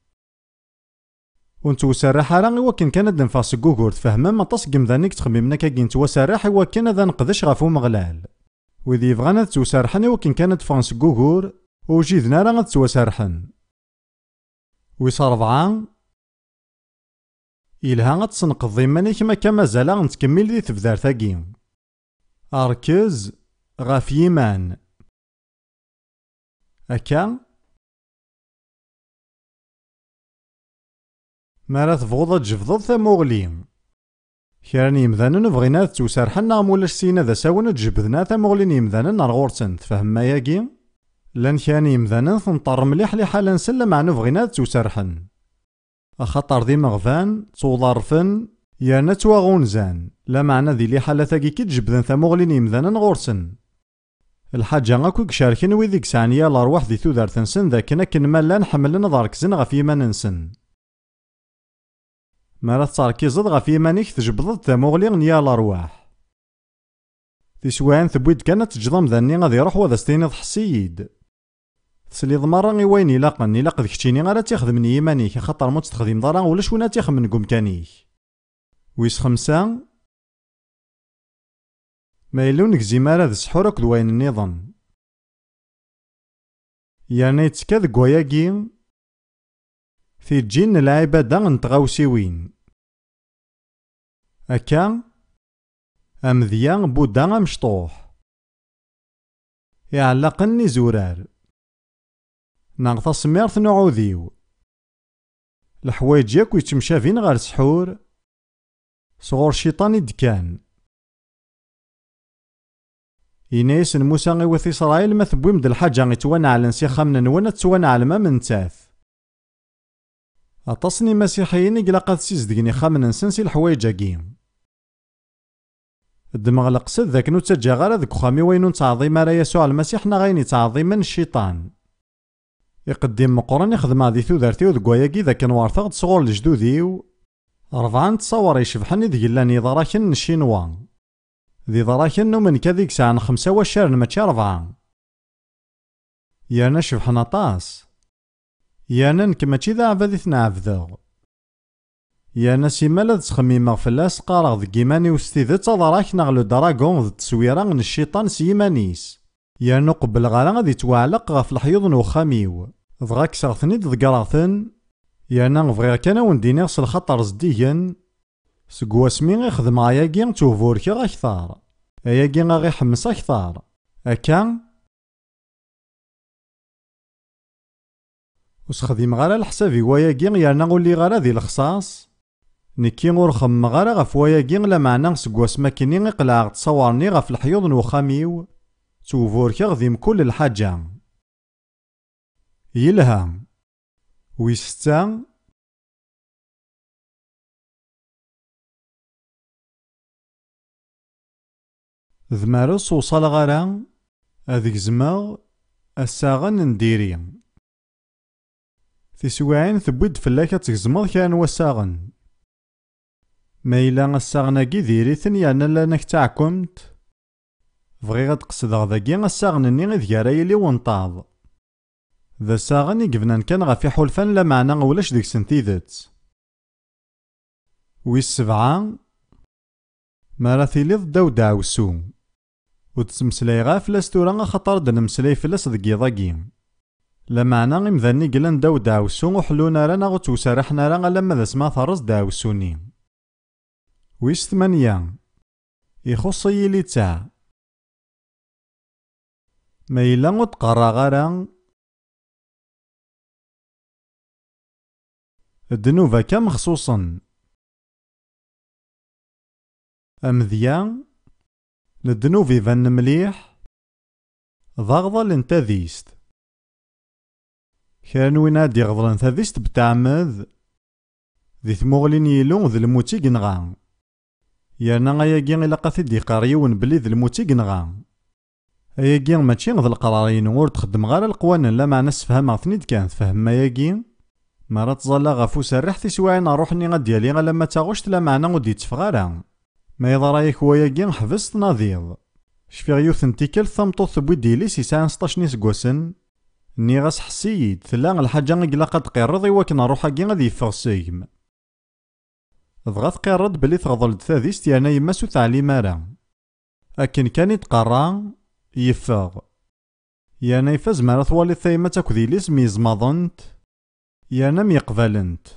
ونتوسرح راه وكن كان دنفع سكوكور تفهم ما تصقم ذانيك تخممنا كاين توسرح وكن ذا نقدش غافو مغلال. وذي بغانا توسرحني وكن كانت فان سكوكور وجيدنا راه توسرحن. ويص 4. إلها غتسنقض إيمانيك ما كان مازال غنتكمل دي تبدار ثاقي. أركز غاف يمان. أكا مالا تبغض تجفضض ثموغلي. كرا يمذانا بغينا توسرحنا مولاش سينا ذا ساونا تجبدنا ثموغلي يمذانا نرغورتن تفهم ما ياكي؟ لان كان يمذانا تنطر مليح لحالا نسلم مع بغينا توسرحن. أخاطر ذي مغفان توضرفن يانا تواغونزان لا معنى ذي لي حالة ثاقي كي تجبدن ثموغلي يمذانا نغورسن. الحاجة غاكو كشاركين ويذيك سانيا الأرواح ذي ثودار تنسن ذاكنا كنمالا نحملنا ضاركزن غف يماننسن. مالا تركيزض غف يمانيك تجبضض ثموغلي نيا الأرواح. تسوان ثبويد كانت تجضم ذاني غادي يروح وذا ستينيض حسيد. تسليض مرة وين إلاق ذكتيني غالا تيخدمني يمانيك خاطر موت تخدم ضرا ولا شونا تيخمن كومكانيك. ويس 5. ما يلون كزيمارا ذا سحورك دوين النظام. يعني يتكاد كواياكي في الجين العبادة نتغاوسيوين. أكا أمذيان بودا مشطوح. يعلقني زورار. نغطس ميرث نعوذيو. الحوايج ياكو يتمشافين غير سحور. صغور شيطاني دكان. إنايس موسى غيوث إسرائيل ما ثبويم د الحاجة غيتوانا على نسيخا من نوانا توانا على ما من تاث. أتصني مسيحيين إقلاقات سيزدقني خامن نسنسي الحوايج أكيم. الدماغ لقصد ذاك نتجا غالا ذك خامي وينو تعظيم على يسوع المسيح نغيني تعظيم من الشيطان. يقدم مقرن يخدم هذي ثودارتي وذكواياكي ذاك نوارثغ صغور لجدوديو. 4 تصور يشبحني ذيلاني ضراكن الشينوان. ذي ضراكن من كذيك ساعة 5 وشارن ماتشي 4. يانا شبحنا طاس. يانا نك ماشي ذا عبادي تنعبذغ. يانا سيمالا تخميمغ فلاس قارغ ذك إيماني وستيذت ضراك نغلو دراغون ذ التسويرة من الشيطان سيمانيس. يرنو قبل غالا غادي يتوعلق غف الحيوض n وخاميو، دغا كسغ-تنيد ذكراثن. يرنا بغيغ كان وندينيغ س الخطر زديген سق واسمي غيخدم غاياكي توفوركي أكثر، أياكي غاغي حمس أكثر أكا وسخديم غالا لحسابي واياكي يرنا غولي غالا ذي الخصاص. نكي غور خمم غالا غف واياكي لا معنى سق واسما كيني غيقلع تصورني غف الحيوض n وخاميو توفوركي غذيم كل الحاجة. يلها ويستا ذمارس وصال غالا هذيك زماغ الساغن نديري تسوعين ثبود فلاكة تزمض كان وساغن مايلا الساغناكي ديريثن يعني لانك تعكمت بغي غتقصدغ ذاكي الساغن-ني غير دياراي لي ونطاض ذا ساغن يقفنان كان غافي حلفان لا معنى ولاش ديك سنتيذت. ويس سبعة ماراثي لي ضداو داوسو وتسمسلاي غاف لاستورا خطر دنمسلاي فلاس دقي ضاقي لا معنى غمذاني قلن داو داوسو وحلونا رانا غتوسارحنا رانا لما ذا سما ثرز داوسوني. ويس ثمانية يخصي لي تاع مايلا وتقرا غارا الدنوفا كام خصوصا أمذيان الدنوفي فان مليح ضغضة لنتاذيست كان وينادي غضلن تاذيست بتعمد ذي ثموغلين يلون ذي الموتي قنغان يانا غاياكي إلا قاثي قاريون بلي ذي الموتي قنغان أياكي ماشي ذي القرارين ور تخدم غير القوانين لا معنى سفهمها ثنيد كان تفهم ماياكي مرة تظل غفو سرح تسواعين روحني غديالي لما تاغوش لا معنى ودي تفغارا ما يضرايك وياكي حفظت ناضيض شفيغ يوث نتيكل ثمطوط بويديلي سيسان 16 نسكوسن ني غاس حسيد تلا الحاجة إلا قد قيرض إواكن روحاكي غادي يفغ سيم ضغط قيرد بلي تغضل تاذيست يعني يماسو تعليم راه أكن كان يتقرا يفغ يعني يفاز مالا ثوالي ثايمة تاكو ذي ليس ميزماضنت يعني ميقبلنت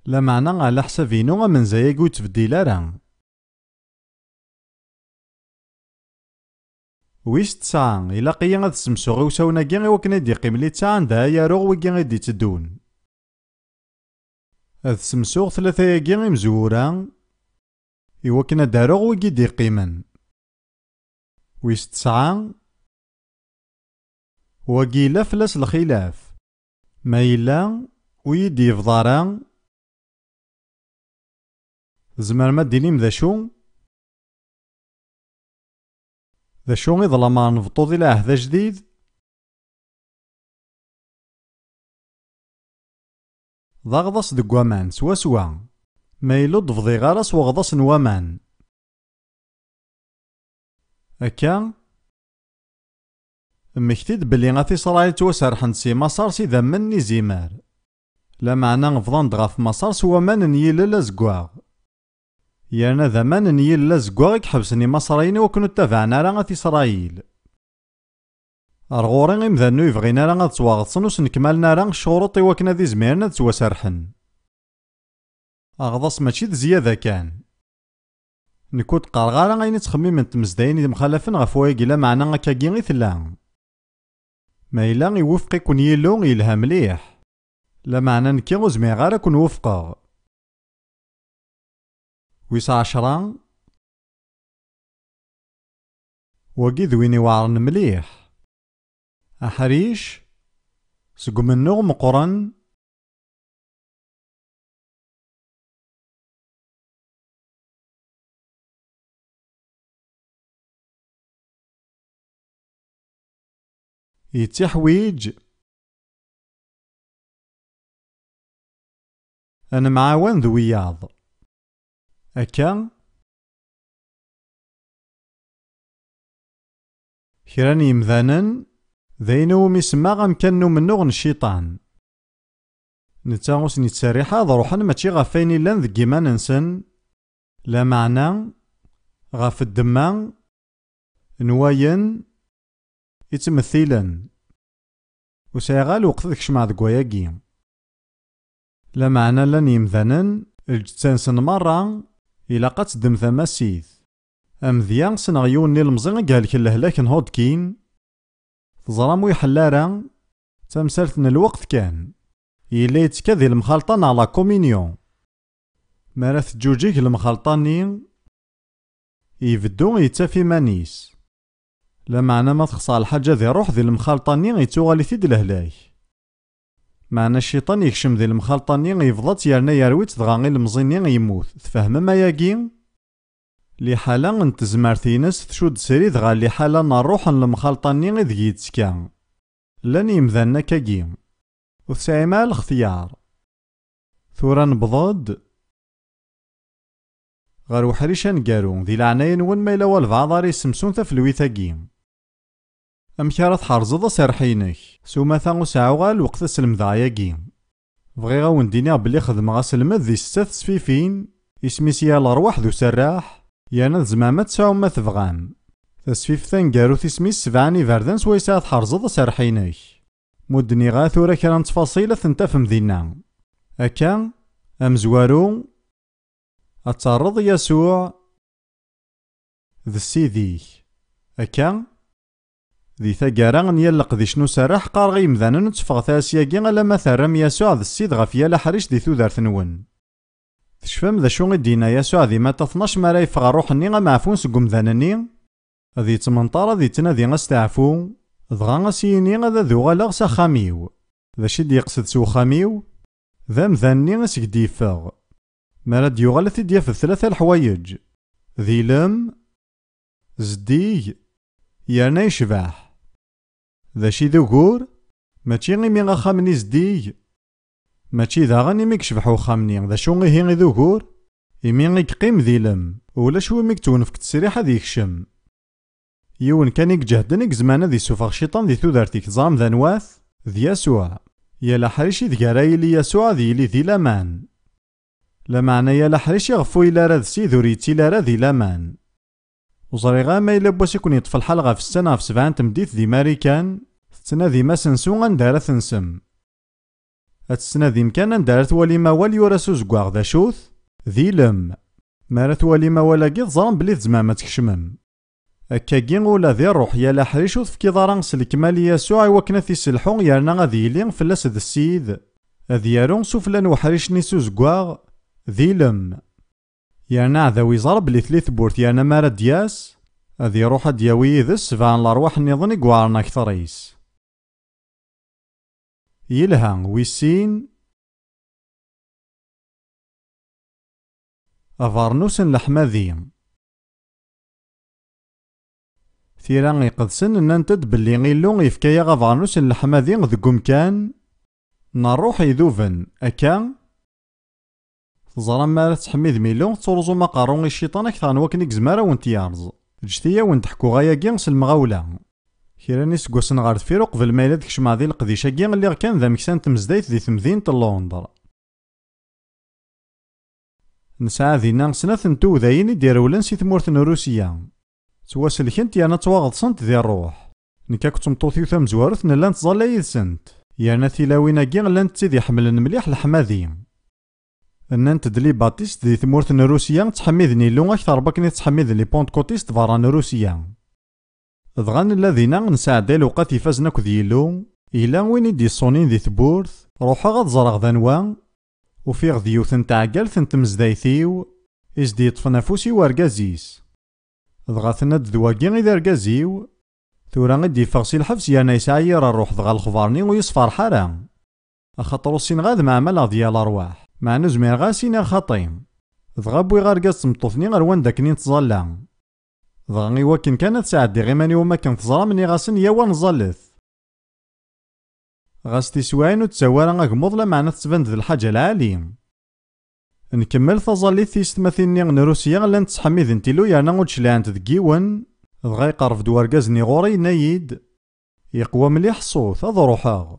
لا معنى على حسابينو من زياكو تبديل راه. ويش تسعة إلا قيا غاد سمسو غيوساونا كي غيوكن يدي قيم لي تسعة عندها ياروغ وكي غيدي تدون هاد سمسوغ ثلاثة ياكي غيمزورا إواكن داروغ وكي دي قيمن. ويش تسعة وكي لا فلاس الخلاف ما إلا ويدي يفضارا زمر ما دينيم ذا شو ذا شو غيظل ما نفطو ذي العهد جديد ذا غضاس دق وامان سوا سوا ما يلو ضفضي غارس وغضاس نوامان أكا مكتيد بلي غاثي صراي توسرحن سي مصار سي ذا مني زيمار لا معنى غفضان دغاف مصار سوا مان نيل لا زقواغ يانا ذا مان نيل لا زقواغ يحبسني مصريين وكنو تابعنا راه غاثي إسرائيل أرغورين غيمذانو يبغينا راه غاتواغطسن وسنكمالنا راه الشروط إواكن ذي زميرنا توسرحن أغضاس ماشي زيادة كان نكوت قارغارا غاين تخميم تمزداين إذا مخالفن غف وايكي لا معنى غاكاكي غي ثلا ما إلا يوفق يكون يلو يلها مليح لا معنى نكي غزمي غارا كون وفقا. ويس عشرة وكي ذويني وعرن مليح أحريش سقو منو مقرن يتحويج أنا معاون ذوياض أكا كراني يمذانن ذينو ميسما غمكنو منو غن الشيطان نتاغوس نتساريحا ضروحا ماشي غفايني لان ذا كيما ننسن لا معنى غف الدما نواين يتمثلا وسيغال الوقت ذاك شمع ذك وياكي. لا معنى لن يمذنن الجتانسن مرة إلا قد تدم ثماسيث أمذيان سنغيون نيل مزين قالك اللهلاك نهود كين تزرام ويحلارا تمسالتنا الوقت كان يلا يتكذي المخالطان على كومينيون مارث جوجيك المخالطاني يبدو يتافي مانيس. لا معنى ما تخصى الحاجة ذي روح ذي المخالطاني يتوغالي ثيد الهلاك. معنى الشيطان يكشم ذي المخالطاني يفضت يرنا يرويت دغاني المزيني يموت. تفهم ما ياكي لي حالا انتزمارتينس تشود سريد غا لي حالا نروح المخالطاني ذي يتسكا لن يمذنا كاكي وتسعي مع الاختيار. ثورا نبضاد غير وحريشا نقارو ذي العناية نون ما إلا والفعضاري سمسون تفلويثاكي. أمك راه تحرزض سرحينك سوما ثانو ساعوغا الوقت سلمذاياكي. بغيغا ونديني بلي خدمغا سلمد ذي ستة تسفيفين اسميسيا الأرواح ذو سراح يانا زمامة تسعو ما تبغام. تسفيف ثانقارو تسميس سبعاني فردان سويسا تحرزض سرحينك مدني غا ثورا كران تفاصيل ثنتفم ذينا أكا أمزوارو أتعرض يسوع ذي السيديك أكا ذي ثقارا يلق ذي شنو سراح قارغي مذانا نتفغ ثاسياكي على ما ثرم يسوع ذي السيد غفيا لحريش ذي ثودار ثنون. تشفم ذا شو غدينا يسوع ذي ما 12 مرة يفغى روحني معفون سقوم ذانني ذي تمنطارة ذي تنادي غستعفو ضغا غسيني غدا ذو غالغ ساخاميو ذا شد يقصد سو خاميو ذا مذاني غسكدي يفغ مراد يغال تدياف ثلاثة الحوايج ذي لم زديق يانا يشبح. ذا شي ذكور ماشي غي مي خامني زديق ماشي ذا غني ميك شبحو خامني ذا شو غي ذكور يمي غي قيم ذي لم ولا شو ميك تونفك تسريحة ذي كشم يون كان يجهدنك زمانة ذي سوفاغ شيطان ذي ثودارتيك زام ذا نواث ذي يسوع يلا حريشي ذي قراي لي يسوع ذي لي ذي لامان. لا معنى يلا حريشي غفو إلا راد سيد وريتي لا راد ذي لامان. وزريغا ما إلا بواس يكون يطفى الحلقة في السنة في 7 تمديث ذي ماريكان تنادي ما سنسو غندارة تنسم. هتسنادي مكان ندارت وليما والي وراسو زقواغ ذا شوث ذي لم مارت وليما ولا قيض ظلم بلي زمامة تكشمم. أكاكين ولا ذي الروح يلا حريش وذفكي ضاران سلكمال يسوع وكنا في سلحون يرنا غادي يلين فلاس ذا السيد أذ يارون سوفلان وحريش نيسو زقواغ ذي لم يرنا عذاوي ضرب لي ثليث بورت يرنا مارا دياس أذ يروح دياوي ذس فان الأرواح النظني قوارنا كثريس يلها ويسين أفارنوس لحماذي ثيران يقدسن ننتد باللي غيلو يفكايا غافارنوس لحماذي ذك مكان نروح يذوفن أكا تزرم مالا تحميذ ميلو تورزو مقارون الشيطان أكثر وكنك زمارا وانت يارز جتيا وانتحكو غايا كينس المغاولة كيراني سقوسن غارد فيرو قبل ما يلا تكشمع ذي القديشة كين اللي كان ذا مكسان تمزدايت ذي تمدينة لندن. نسعى ذينا سنة نتو ذاين يديرولن سي ثمورتن روسيا تواسلكنت يانا تواغضسنت ذي الروح نكاك تمطوثيو ثمزوارث نلا نتظلا يدسنت يانا تيلاوينا كين لان تسيدي حملن مليح الحماذي أننت دلي باتيست ذي ثمورتن روسيا تحميذني لون أكثر بكني تحميذ لي بونت كوتيست فاران روسيا ضغان الذين نساعد لوقات يفازنا كذيلو إلا وين يدي الصونين ذي ثبورث روحا غاد زرغ ذنوا وفي غذيوث نتاعقال ثنتمزدايثيو إزدي يطفنافوسي وارقازيس ضغاثنا دذواقين إذا رقازيو ثورا غدي فغسي الحفس يانا يسعير الروح ضغا الخفارني ويصفر حرام أخطرو السين غاد مع ملا ديال الأرواح مع نزمير غاسين الخطيم ضغا بوي غارقاز تمطوثني غروان داكني تظلا ضغني وكن كانت ساعدي غيماني وما كنت تزرى مني غاسن يوا نظلث غاستي سواين وتسوارا غمض لا معنى تسبند ذي الحاجة العاليم نكمل تظليث تيستماثيني نروسيا لان تسحميذ انتيلو يانا وتشلانت ذكيون ضغا يقرف دواركازني غوري نايد يقوى مليح الصوت هذا روحاغ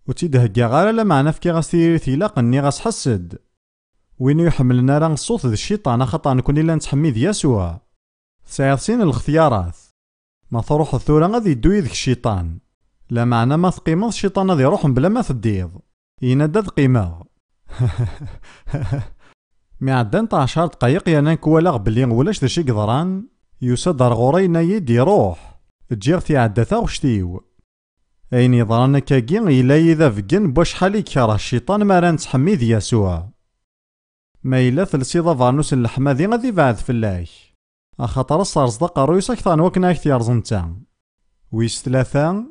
وتيدهكا غالا لا معنى فكي غاستيري ثيلاق اني غاس حسد وين يحملنا راه الصوت ذي الشيطان خطا نكون الا نتحميذ يسوع سيصين الاختيارات ما تروح ثورة غادي يدو يدك الشيطان، لا معنى ما تقيمض الشيطان غادي يروح بلا ما تديض، ينادى تقيمه. مي عدان 10 دقايق ياناك ولا بلي ولاش داشي قدران، يوساد رغوري نايد يروح تجيغ تيعدى تا غشتيو. اين يضران كاكي إلا إذا فقن بواش حالي كره الشيطان ما راه نتحميد يسوع. ما إلا ثلثيض فانوس اللحمة ذي غادي بعد فلاك، أخاطر الصرصدق رويسك ثانوك نايك تيرزن تا. ويس 3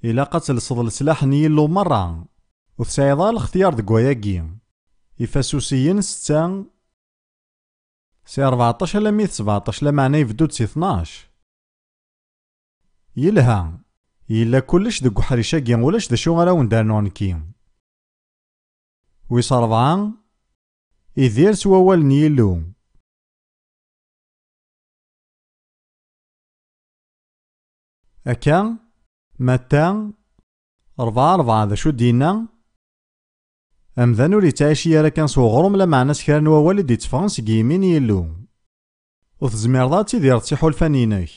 إلا قتلصد السلاح نيلو مرة وتسعيض الاختيار دكواياكي. يفاسوسيين 6 سي 14 لمية 17 لا معنى يفدود سي 12. يلها يلا كلش دك حريشاكي ولاش دا شو غراون دارنون كي. ويس 4 يدير سوال نيلو. أكا متى 4 ذا شو دينا أمذان ولي تعيشي يارا كان صغرهم لا معنى سكران ووالي دي تفرنس كيمين يلو. وتزمير ذا تيدير تسيحو الفانينك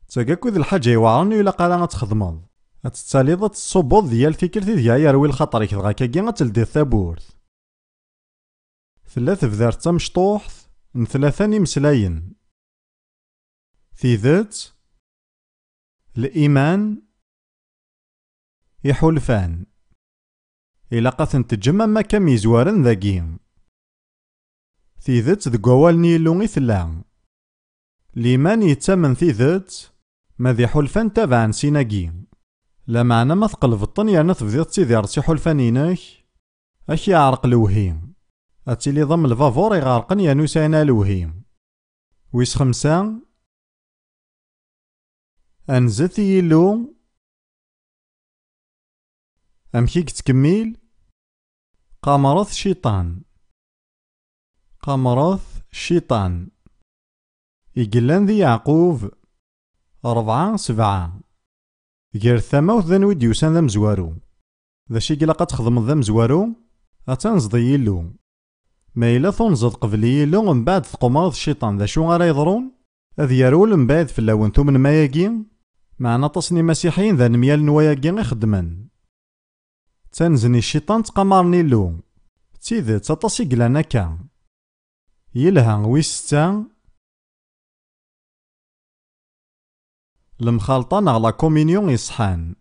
تاكاكو ذي الحاجة يوعرني إلا قالا غتخدمض أتتاليض تصوبوض ديال فكرتي ديال يروي الخطر دغا كاكي غتلدي الثابورت. ثلاث بذار تمشطوحت نثلاثاني مسلاين. ذات الإيمان يحولفان إلا قاثن تجمع ما كم يزوارن ذاكيم. ذات ذك ووال نيلو ثلا الإيمان يتامن ذات ما ذي حلفان تابعا سيناكي. لا معنى ما تقلب الطن يعني تفضيض تيدي رسي حلفانينك أكي يعرق الوهيم أتيلي ضم الفافور يغارقن يانو ساينا الوهيم. ويس 5 أنزت يلو أمكيك تكميل قامرات الشيطان. قامرات الشيطان يقلان ذي يعقوب 4-7 غير ثما وذن ويد يوسان ذا مزوارو. ذا شي قلا قد تخدم ذا مزوارو أتنزض يلو. ما إلا تنزض قبل يلو من بعد تقمرض الشيطان ذا شو غارا يضرون أذ يرول من بعد في اللون ثمن ما ياكين معنا تصني مسيحيين ذا نميال نواياكي يخدمن. تنزني الشيطان تقمرني لو تيذ تتصي قلانا كان. يلها ويس 6 المخالطة نغلا كومينيون يصحان.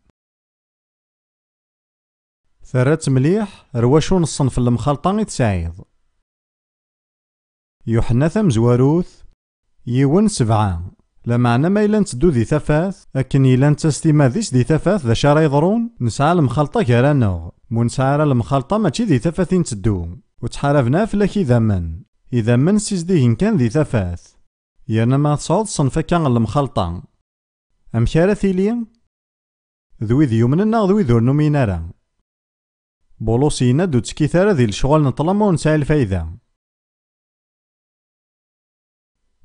ثرات مليح رواشون الصنف المخالطة يتساعد. يوحنا ثمزواروث يون 7 لا معنى ما إلا نتدو ذي ثفاث أكن إلا نتستيما ذيس ذي ثفاث ذا شارا يضرون نسعى المخالطة كارانوغ ونسعى المخالطة ماشي ذي ثفاثين تدو وتحارفنا فلاك إذا من سيزديهن كان ذي ثفاث يانا ما تصعد صنفا كان المخالطة. أمكارا ثيلي ذوي ذي يومننا ذوي ذو النومينارا بولوسينا دو تسكيثارا ذي الشغل نطلما ونسعى الفايدة.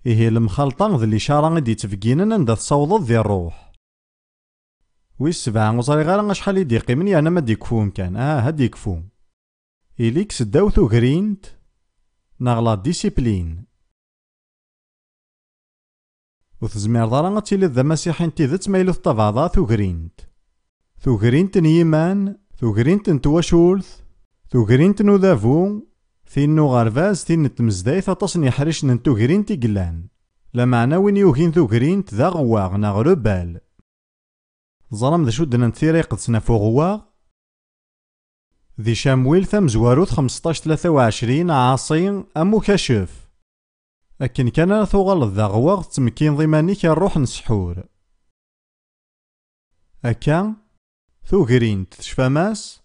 إيه المخالطة ذي اللي شارع دي تفقينا عند تصوض ذي الروح. ويس 7 وصاري غير شحال يدي قيمني أنا ما ديكفون كان هاد يكفو. إليكس داوثو غرينت نغلا ديسيبلين. وتزمير ضرا تيلي ذا مسيحين تيذت مايلو الطبعضة ثوغرينت. ثوغرينت نيمان ثوغرينت نتواشولث ثوغرينت نوذافو ثينو غارفاز ثين تمزدايث تصني حريش ننتو غرينت يقلان. لا معنى وين يوهين ثو غرينت ذا غواغ نغرو بال. ظلم ذا شود ننتثيري قد سنفو غواغ ذي شامويل ثمزواروث 15-23 عاصين أمو كشف. أكن كان ثوغل ذا غواغ تمكين ضمانيك الروح نسحور. أكا ثو غرينت تشفى ماس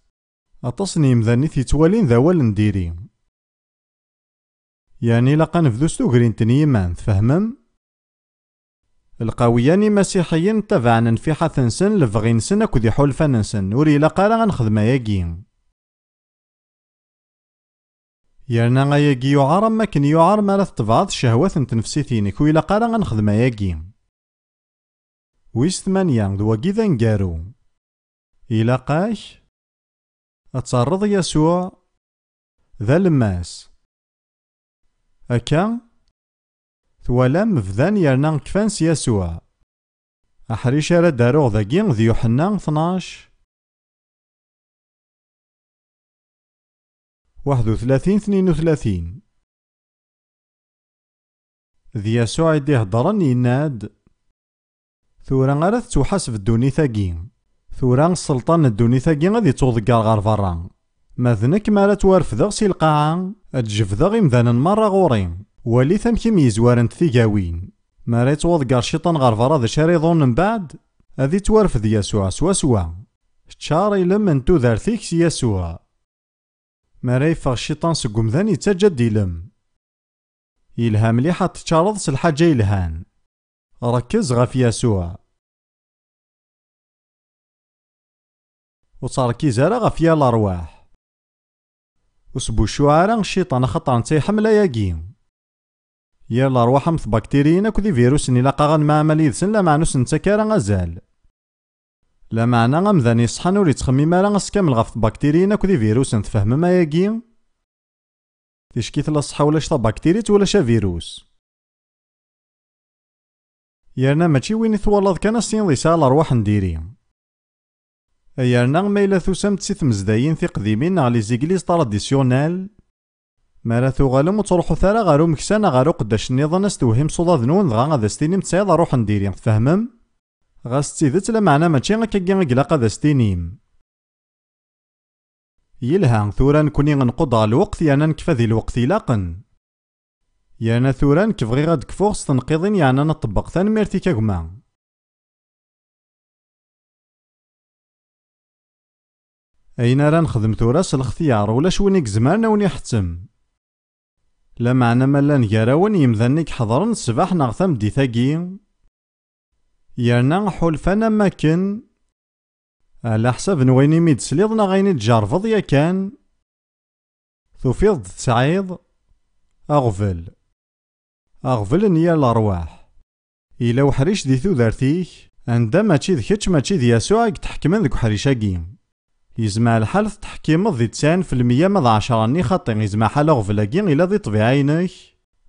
أتصني مذاني تيتوالين ذا والنديري. يعني لقا نفذوس ثو غرينت نيمان تفهمم؟ القوياني مسيحيين تبعنا في حثنسن لفغينسن أكو ذي حلفانسن وري لقا راه نخدم ياكين. يرنا غاياكي يعار ما كن يعار ما تبعض الشهوات نتنفسيتينك ويلا قارا غنخدم ياكي. ويس 8 ذواكي ذا نقارو إلا قاش أتصرض يسوع ذا الماس أكا ثوالام مفذان يرنا كفانس يسوع أحريش أرا داروغ ذاكي ذي يوحنا 12 31 32. ذي يسوع يدي هضرن يناد ثورا غالا تتوحاسب الدونيثاكي، ثورا السلطان الدونيثاكي غادي توضقار غار برا، ماذنك مالا توارفدغ سي القاعة اتجفدغ إمذانا مرة غوري، ولي ثمكي ميزوارنت ثيقاوين، مالا توضقار الشيطان غار برا ذا شاري ظن من بعد هذي توارفد يسوع سوا تشاري لم تودارثيك سي يسوع، مالا يفغ الشيطان سق أمذان يتجد يلم، يلها مليحة تتشارض الحاجة يلهان، ركز غف يسوع وتركيز على غف يا الأرواح، وسبو الشعراء الشيطان خطر نتا يحمل ياكي، يا الأرواح مث بكتيريين أكو ذي فيروس إلا غان مع ماليدسن لا معنوس نتا كارا غزال، لا معنى غمذان يصحن ولي تخميم راه غسكامل غف بكتيريين أكو ذي فيروس نتفهم ما ياكي، تشكيت لا صحا ولاش تا بكتيريت ولاش فيروس، يرنا ماشي وين ثوالض كان السين ضي سال أرواح نديري، يرنا ما إلا ثوسمت سي تمزداين في قديمين على لي زيكليز تراديسيونال، مالا ثوغالم وتروحو ثارا غارو مكسانا غارو قداش النظام استوهم صودا ذنون دغا غادا ستينيم تسايد أروح نديري تفهمم؟ غاس تيدت لا معنى ماشي غاكا غاكلاقا ذا ستينيم، يلها ثورا نكوني غنقض على الوقت يانا نكفى ذي الوقت يلاقن، يانا ثورا كيفغي غاد كفوغ تنقيضين يانا نطبق ثان ميرتي كاكما، أين راه نخدم ثورا الاختيار ولاش وين زماننا وين يحتم، لا معنى مالا نكاراون يمذنك حضرن الصباح نغثم دي ثاقي، يانا حلفانا ماكن على حساب نويني ميد سليضنا غيني تجارفض يا كان ثوفيض تسعيض أغفل نيا الأرواح، إلا وحريش دي ثوذارتيك عندما ماشي ذكتش ماشي ذي يسوع تحكمن ذك حريشاكي، يزمع الحال تحكيم ذي 90% مض 10 ني خاطي يزمع حال أغفلاكي إلا ذي طبيعينك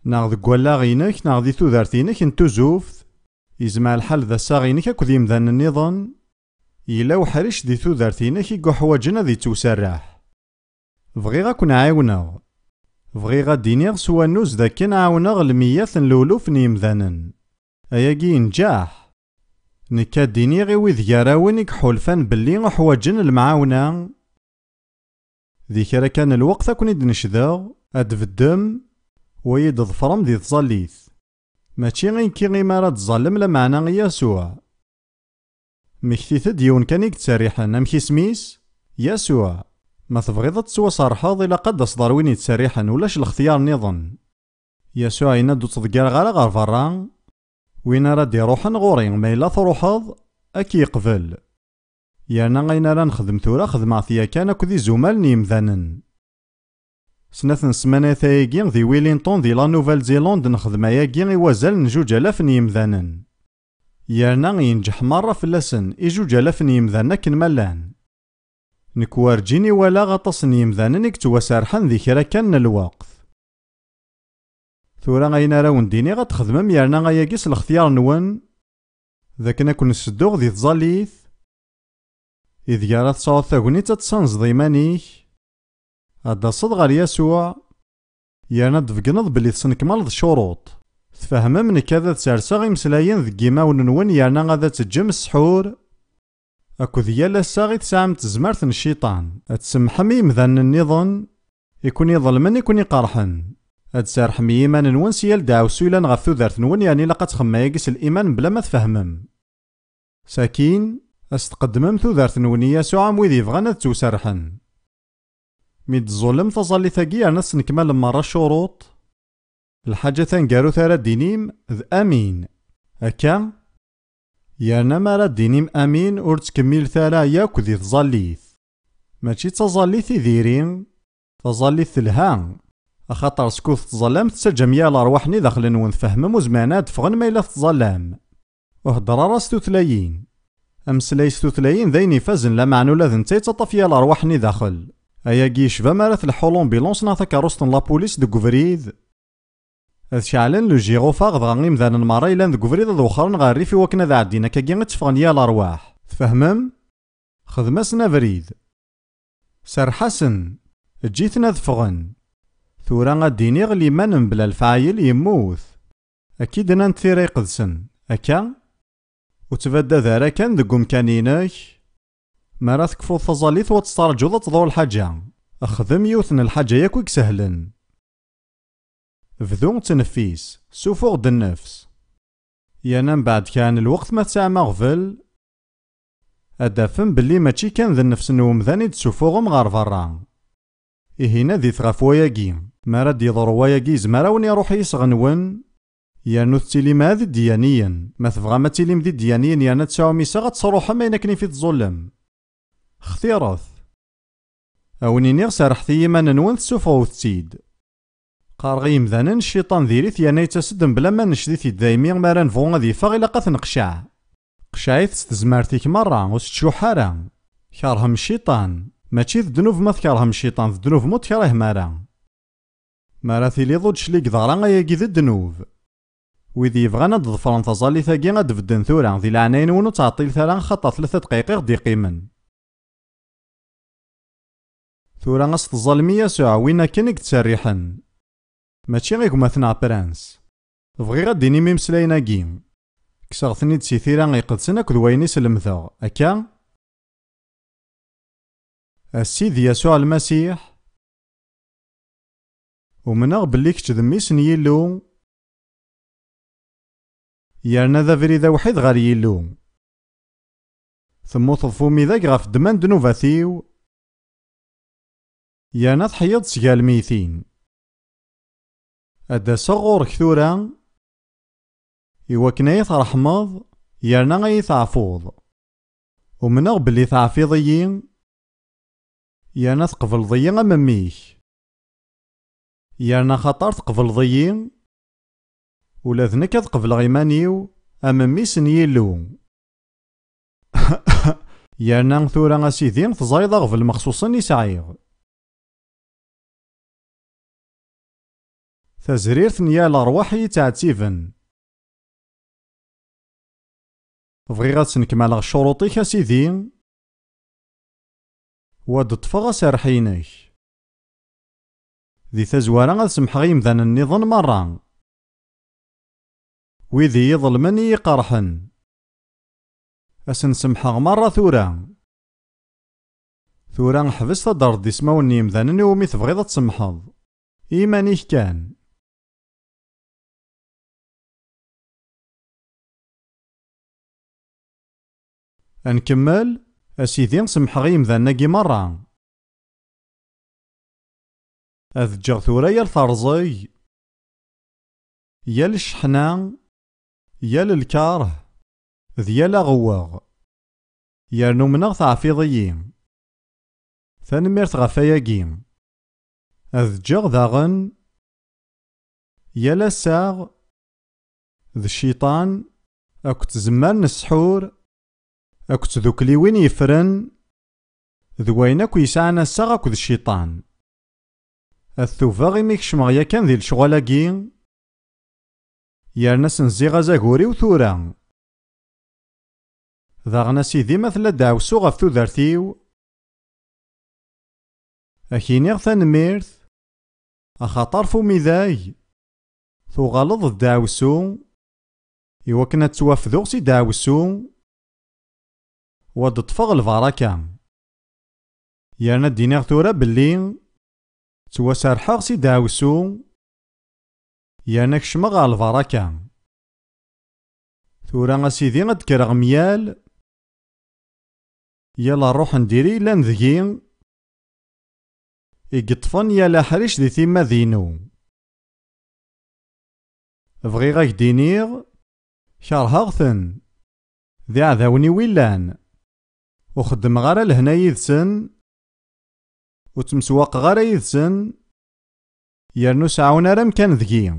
ناغ ذك ولاغينك ناغ ذي ثوذارتينك انتو زوفت، يزمع الحال ذا ساغينك أكو ذي مذان النظام، إلا وحريش دي ثوذارتينك يقو حواجنا ذي توسرح، بغي غاكو نعاوناو، بغي غادينيغ سوا نوز ذاكي نعاوناغ الميات نلولوف نيمذانن، أياكي نجاح، نكا دينيغي ويذ يراونك حلفان بلي حواجن المعاونة، ذي كرا كان الوقت أكون نشذاغ أدف الدم ويد ظفرم ذي تظليث، ماشي غين كي غيما تظلم لا معنى يسوع، مكتيث ديون كان يتسريحا نمكي سميس يسوع، ما تبغيض تسوى صرحاض إلا قد أصدر وين يتسريحا ولاش الاختيار نظن، يسوع ينادو تضقار غار فران وين راد يروحن غوري ما إلا تروحاض أكي يقبل، يانا غينا راه نخدم ثورا خدمة ثيا كان أكو ذي زمال نيمذانن، سنة سمانة ثايقي ذي ويلينطون ذي لا نوفال زيلاند نخدم ياكي وزال نجوج آلاف نيمذانن، يانا ينجح مرة في اللسن إجوج آلاف نيمذانا كنمالان، نكوار جيني ولا غطس نيمذانا نكتواسارحن ذي كرا كان الوقت، ثورا غينا راون ديني غتخدمم يانا غياكيس الاختيار نون، ذاك نكون نسدوغ ذي تظليث، إذ يارات تصاوض ثاقوني تتصنز ضيمانيك، هادا صد غير يسوع، يانا دفقنض بلي تسنكمال ذ الشروط، تفهمم نكاذا تسارسا غيمسلاين ذ كيما ونون يانا غادا تجم السحور، أكو ذيالا الساغي تسعم تزمرت الشيطان، أتسمحم يمذان النظام، يكون يظلمن يكون يقارحن، أتسارحم إيمان نون سيال دعو سويلان غف ذارت نون يعني لقد خما يقس الإيمان بلا ما تفهمم، ساكين أستقدمم ذارت نون يسوع مويذ يفغانا توسرحن، ميد الظلم تظلي ثاقي أنا سنكمل مرة الشروط، الحاجة تنقارو ثارا دينيم ذ أمين، أكا يانا مارا دينيم أمين ور تكمل ثارا ياك ذي تظليث، ماشي تظليث ذيرين، تظليث الهان، أخاطر سكوث تظلم تسجم يا الأرواحني داخل نون فهمم وزمانات فغن ما إلا تظلم، وهدر راس توثلاين، أمسلايس توثلاين ذين يفازن لا معنو لا ذنتي تطف يا الأرواحني داخل، أياكي شفا مارا الحولون بيلونس ناثا كاروست لابوليس دو كوفريد، أذ شعلن لو جيغوفاغ دغا إمذان المرا إلان ذك وفريد ذو خرن غا الريف وكن ذا عدينا كاكي تفغن يا الأرواح. تفهمم؟ خدمسنا بريد سرحسن جيتنا ذفغن ثورا غاديني غلي من بلا الفعايل يموت أكيد نانت ثيرا يقدسن أكا وتبدا ذارا كان ذك أمكانينك مرا تكفو تظليث وتسترجو تضوى الحاجة أخدم يوثن الحاجة ياكوك سهلا فذو تنفيس سوفوغ د النفس يانام بعد كان الوقت ما تسعى مغفل أدافن بلي ماشي كان ذا النفس نومذاني تسوفوغم غار فرا إهينا ذي ثغاف وياكي ما راد يضر وياكي زمارا ون يروح يسغنون يانو تيلي ما ذي ديانيا ما تبغى ما تيلي مذي ديانيا يانا تساو ميسا غتصروح ما ينكني في تظلم اختيارث أوني نيغ سارحتي ما ننون تسوفغو تسيد قارغي مذانن الشيطان ذيريث يانا يتسدم بلا ما نشديث دايمي ما راه نفو غادي يفاغ إلا قاث نقشع قشعيت تزمارتيك مرة وستشوحارا كارهم الشيطان ماشي الذنوب ما تكرهم الشيطان الذنوب مو تكره مارا ثيلي ضد شليك ضغرا غاياكي ذي الذنوب ويذي يبغانا ضفران تظالي ثاقي غاد بدن ثورا ذي العناين ونو تعطيل ثلا خطا 3 دقائق غدي قيمن ثورا غاس تظلمي يسوع وينا كنك تسريحن ماشي غيك مثنى برانس بغي غاديني ميمسلاينا كيم كساغثني تسيثيرا غيقدسن اكد وين يسلمثا اكا السيد يسوع المسيح ومنغ بلي كتذميس يلو يارنا ذا فريدا وحيد غير يلو ثم طفومي ذاك غاف دمان دنوفاثيو يارنا تحيض سقال ميثين أدا صغور كثورا إواكنا يترحمض يارنا غي تعفوض ومنغ بلي تعفيضيين يارنا تقبل ضيين أماميك يارنا خطر تقبل ضيين ولا ذنك تقبل غيمانيو أمامي سنيلو يارنا ثورا أسيدين تزايد غفل مخصوصا يسعيغ تزريرت نيا الأرواح يتعتيفن بغي غاد تنكمل شروطيك أسيدي واد طفغ سارحينك ذي تزوارا غاد سمح غيمذان النظام مرة ويذي يظلمني يقرحن أسن سمحغ مرة ثورا حبس تدار دي سماوني يمذانني ومي تبغيض تسمحض إيمانيك كان أنكمل أسيدي سمح غيمذان ناقي مرة أذجغ ثورا يا الثرزي يا الشحنة يا الكاره ذيال غواغ يرنو منغ تعفيضيين ثانميرت غفاياكين أذجغ ذاغن يا لساغ ذا الشيطان أكو تزمان السحور أكو تذوكلي وين يفرن ذوين أكو يسعنا الساغ أكو ذا الشيطان الثوفا غي ميكش مغيا كان ذي الشغلاكين يارنا سنزيغ زاكوري وثورا ذاغنا سيدي مثل دعوسو غف تودرتيو أكينيغ ثانميرث أخاطر فومي ذاي ثوغالض الدعوسو إواكنا توافذو سي دعوسو واد طفغ البركة يارنا دينيغ ثورا بلي تواسارحاغ سي دعوسو يانا كشمغ البركة ثورا أسيدي غد كرغ ميال يلا نروح نديري لان ذكي يقطفن يلا حريش دي ثيما ذينو بغي غاك دينيغ كارهاغثن ذي عذاوني ويلان وخدم غارا لهنا يذسن وتمسواق غارا يذسن يرنو سعونا رم كان ذكي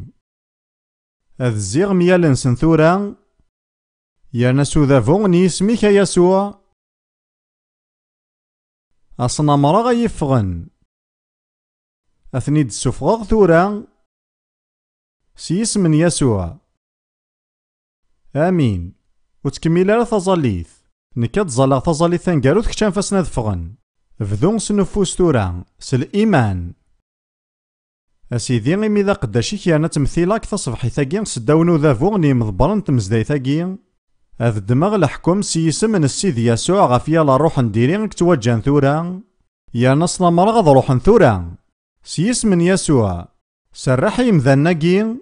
أذ الزيغ ميال نسن ثورا يرنا سوذافو نيسميك يسوع أصنا مرا غيفغن أثني دسوفغ ثورا سيسم يسوع. آمين. وتكمل على تظليث. نكاد ظلغ تظليث ثانكاروت كتشان فاسنا دفغن. فدون سنفوس تورا سالإيمان. أسيدي إمي ذا قداشيك يعني تمثيلك تصبحي ثاقين سداونو ذا فوغني مضبرن تمزداي ثاقين. هذا الدماغ الحكم سيسم من السيد يسوع غافيا لا روح نديرين كتوجان ثورا. يا نصنا مرغض روح ثورا. سيسم من يسوع. سرحي مذنقين.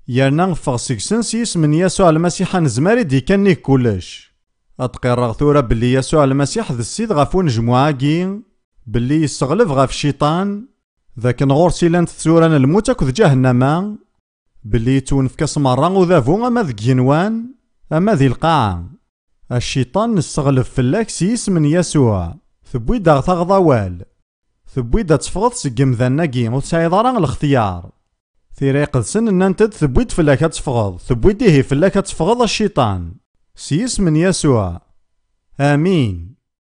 يا نغفغ سيكسن سيسم من يسوع المسيح نزماري دي كاني كلش. أتقرغ ثورا باللي يسوع المسيح ذا السيد غافون جمعاكين. باللي يستغلف غاف الشيطان. ذاك نغور سيلانت ثوران الموت أكد جهنم. باللي يتونف كاس مرة وذافو أما ذك ينوان أما ذي القاعة. الشيطان نستغلف فلاك سيس من يسوع. ثبويد داغ تغضوال. ثبويد تفغض سقم ذناقي وتسايد راه الاختيار. ثيريق السن ان انت ثبويد فلاك تفغض. ثبويد فلاك تفغض الشيطان. سيس من يسوع. آمين.